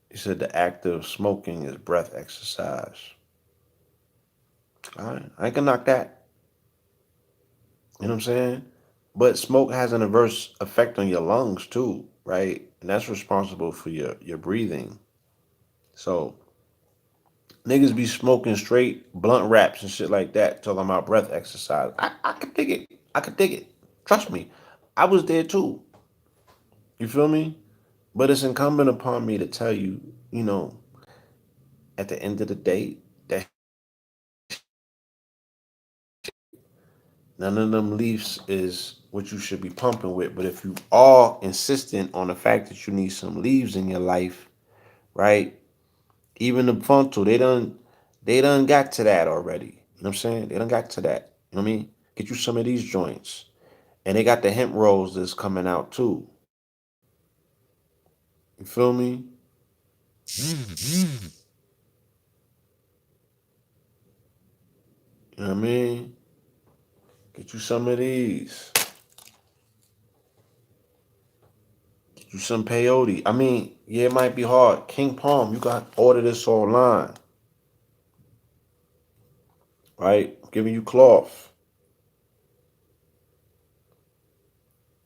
He said the act of smoking is breath exercise. All right, I can knock that. You know what I'm saying? But smoke has an adverse effect on your lungs too, right? And that's responsible for your breathing. So niggas be smoking straight blunt wraps and shit like that, talking about breath exercise. I could dig it. I could dig it. Trust me. I was there too. You feel me? But it's incumbent upon me to tell you, you know, at the end of the day, that none of them leaves is what you should be pumping with. But if you are insistent on the fact that you need some leaves in your life, right? Even the frontal, they done got to that already. You know what I'm saying? They done got to that. You know what I mean? Get you some of these joints. And they got the hemp rolls that's coming out too. You feel me? You know what I mean? Get you some of these. Get you some peyote. I mean, yeah, it might be hard. King Palm, you got to order this online, right? I'm giving you cloth.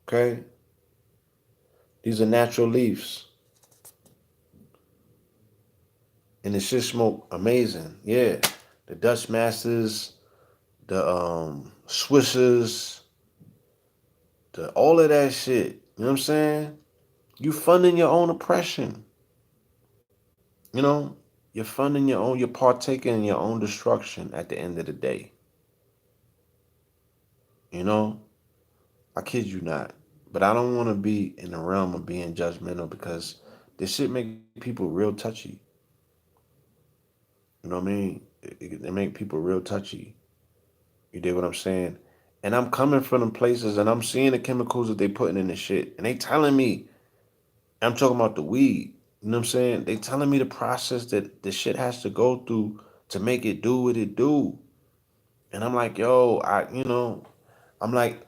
Okay? These are natural leaves. And it should smoke amazing. Yeah. The Dutch Masters, the Swishers, the all of that shit. You know what I'm saying? You funding your own oppression. You know? You're funding your own, you're partaking in your own destruction at the end of the day. You know? I kid you not. But I don't want to be in the realm of being judgmental because this shit make people real touchy. You know what I mean? It make people real touchy. You dig what I'm saying? And I'm coming from them places and I'm seeing the chemicals that they putting in the shit. And they telling me, I'm talking about the weed. You know what I'm saying? They telling me the process that the shit has to go through to make it do what it do. And I'm like, yo, I'm like,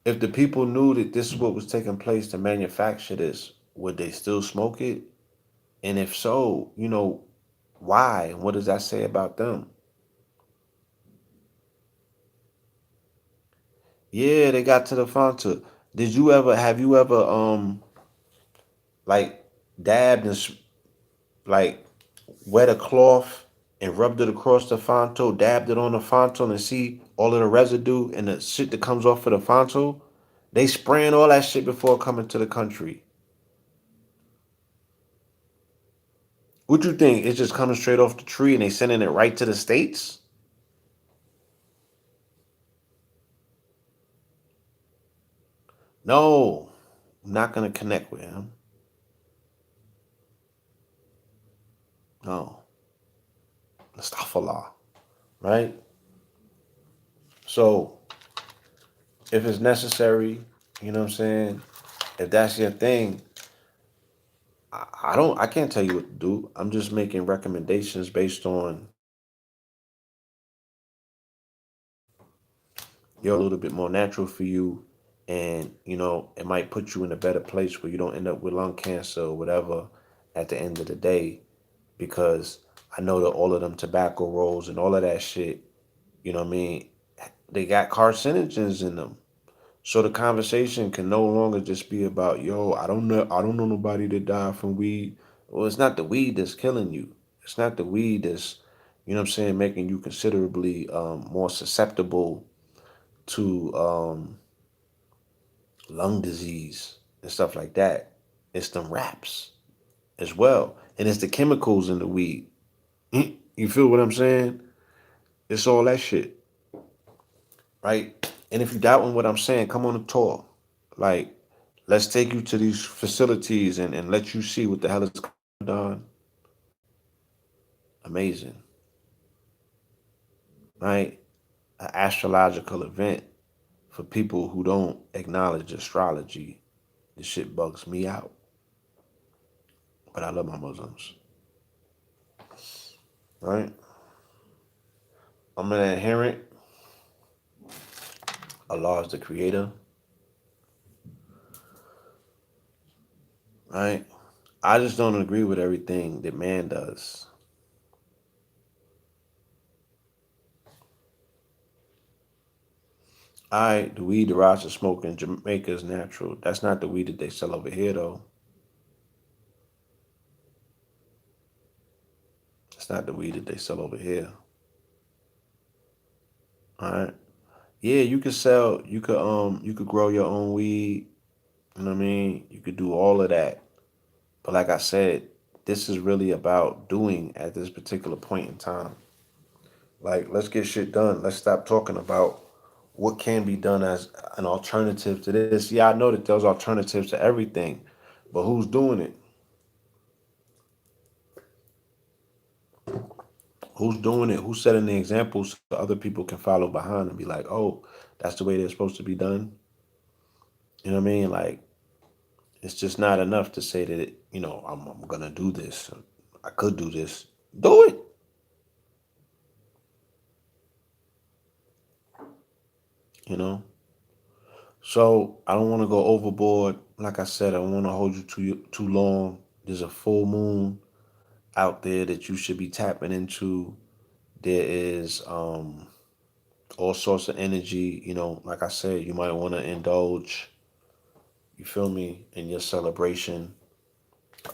if the people knew that this is what was taking place to manufacture this, would they still smoke it? And if so, why? What does that say about them? Yeah, they got to the Fanta. Have you ever like dabbed and like wet a cloth and rubbed it across the Fonto, dabbed it on the Fonto and see all of the residue and the shit that comes off of the Fonto? They spraying all that shit before coming to the country. What you think? It's just coming straight off the tree and they sending it right to the States? No, I'm not gonna connect with him. No. Astaghfirullah. Right? So if it's necessary, you know what I'm saying? If that's your thing, I can't tell you what to do. I'm just making recommendations based on you're a little bit more natural for you, and it might put you in a better place where you don't end up with lung cancer or whatever at the end of the day, because I know that all of them tobacco rolls and all of that shit, you know what I mean, they got carcinogens in them. So the conversation can no longer just be about, yo, I don't know nobody that died from weed. Well, it's not the weed that's killing you. It's not the weed that's, making you considerably more susceptible to lung disease and stuff like that. It's them wraps as well. And it's the chemicals in the weed. You feel what I'm saying? It's all that shit, right? And if you doubting what I'm saying, come on a tour. Like, let's take you to these facilities and let you see what the hell is done. Amazing, right? An astrological event for people who don't acknowledge astrology. This shit bugs me out. But I love my Muslims, right? I'm an adherent. Allah is the creator, right? I just don't agree with everything that man does. The weed the Rasta smoke in Jamaica is natural. That's not the weed that they sell over here, though. It's not the weed that they sell over here. All right. Yeah, you could grow your own weed, you know what I mean? You could do all of that. But like I said, this is really about doing at this particular point in time. Like, let's get shit done. Let's stop talking about what can be done as an alternative to this. Yeah, I know that there's alternatives to everything, but who's doing it? Who's doing it? Who's setting the examples so other people can follow behind and be like, oh, that's the way they're supposed to be done? You know what I mean? Like, it's just not enough to say that, I'm going to do this. I could do this. Do it. You know? So I don't want to go overboard. Like I said, I don't want to hold you too long. There's a full moon out there that you should be tapping into. There is all sorts of energy. Like I said, you might want to indulge, you feel me, in your celebration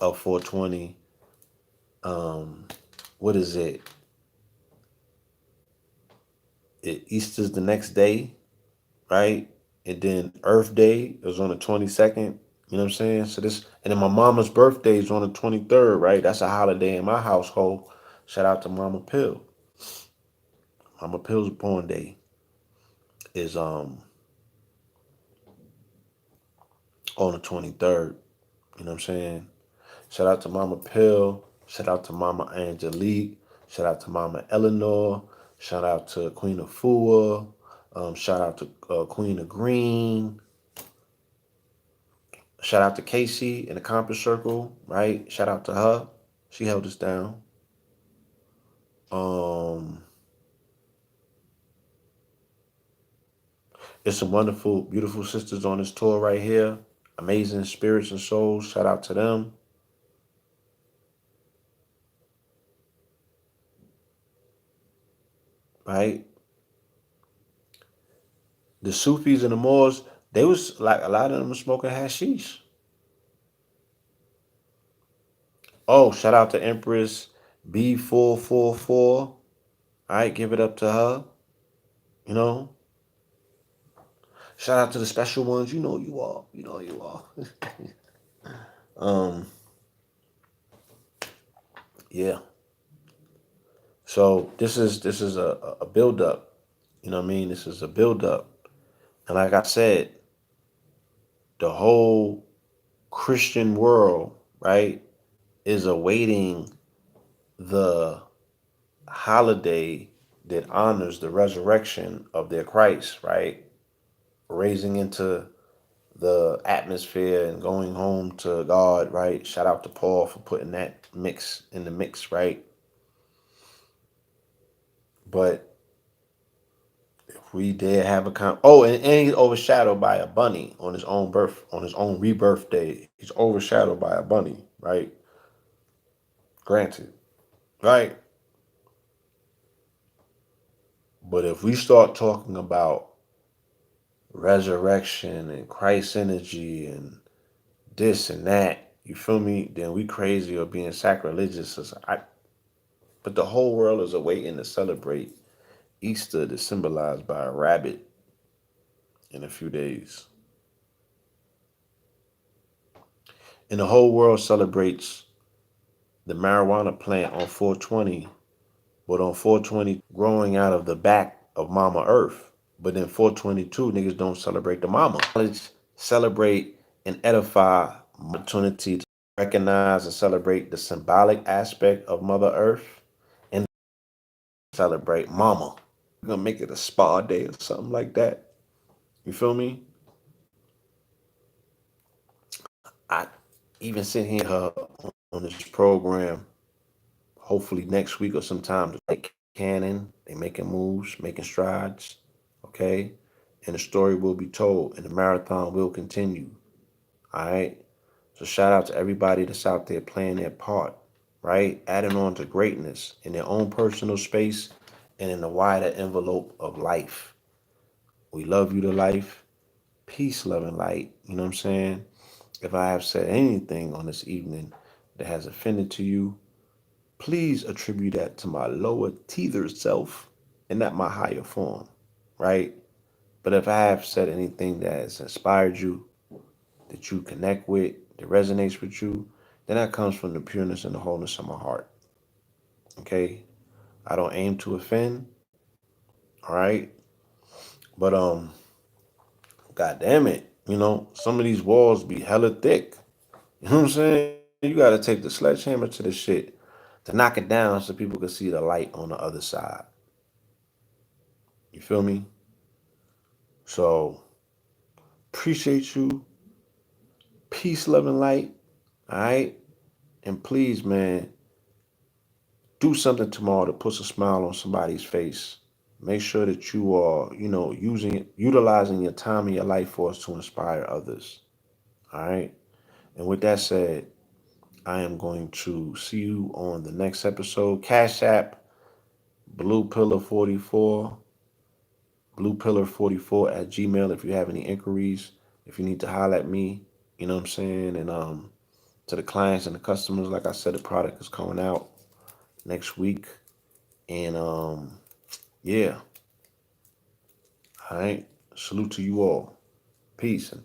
of 420. What is it? Easter's the next day, right? And then Earth Day is on the 22nd. You know what I'm saying? So and then my mama's birthday is on the 23rd, right? That's a holiday in my household. Shout out to Mama Pill. Mama Pill's born day is on the 23rd. You know what I'm saying? Shout out to Mama Pill. Shout out to Mama Angelique. Shout out to Mama Eleanor. Shout out to Queen Afua. Shout out to Queen of Green. Shout out to Casey in the Compass Circle, right? Shout out to her. She held us down. Um, There's some wonderful, beautiful sisters on this tour right here. Amazing spirits and souls. Shout out to them. Right? The Sufis and the Moors, they was like a lot of them were smoking hashish. Oh, shout out to Empress B444. All right, give it up to her. You know, shout out to the special ones. You know you all. You know you all. um, yeah. So this is a build up. You know what I mean? This is a build up. And like I said, the whole Christian world, right, is awaiting the holiday that honors the resurrection of their Christ, right? Raising into the atmosphere and going home to God, right? Shout out to Paul for putting that mix in the mix, right? But if we did have and he's overshadowed by a bunny on his own rebirth day. He's overshadowed by a bunny, right? Granted, right? But if we start talking about resurrection and Christ energy and this and that, you feel me? Then we crazy or being sacrilegious. But the whole world is awaiting to celebrate Easter that's symbolized by a rabbit in a few days. And the whole world celebrates the marijuana plant on 420, but on 420 growing out of the back of Mama Earth. But then 422 niggas don't celebrate the mama. Let's celebrate and edify opportunity to recognize and celebrate the symbolic aspect of Mother Earth and celebrate mama. We're gonna make it a spa day or something like that. You feel me? I even sit here on this program, hopefully next week or sometime, like Cannon, they making moves, making strides, okay? And the story will be told and the marathon will continue. All right. So shout out to everybody that's out there playing their part, right? Adding on to greatness in their own personal space and in the wider envelope of life. We love you to life. Peace, love, and light. You know what I'm saying? If I have said anything on this evening that has offended to you, please attribute that to my lower teether self and not my higher form, right? But if I have said anything that has inspired you, that you connect with, that resonates with you, then that comes from the pureness and the wholeness of my heart. Okay? I don't aim to offend, all right? But god damn it, some of these walls be hella thick. You know what I'm saying? You gotta take the sledgehammer to the shit to knock it down so people can see the light on the other side. You feel me? So appreciate you. Peace, love, and light. All right? And please, man, do something tomorrow to put a smile on somebody's face. Make sure that you are, utilizing your time and your life force to inspire others. All right. And with that said, I am going to see you on the next episode. Cash App, Blue Pillar 44, Blue Pillar 44 at Gmail if you have any inquiries. If you need to holler at me, you know what I'm saying? And to the clients and the customers, like I said, the product is coming out next week. And yeah. All right. Salute to you all. Peace.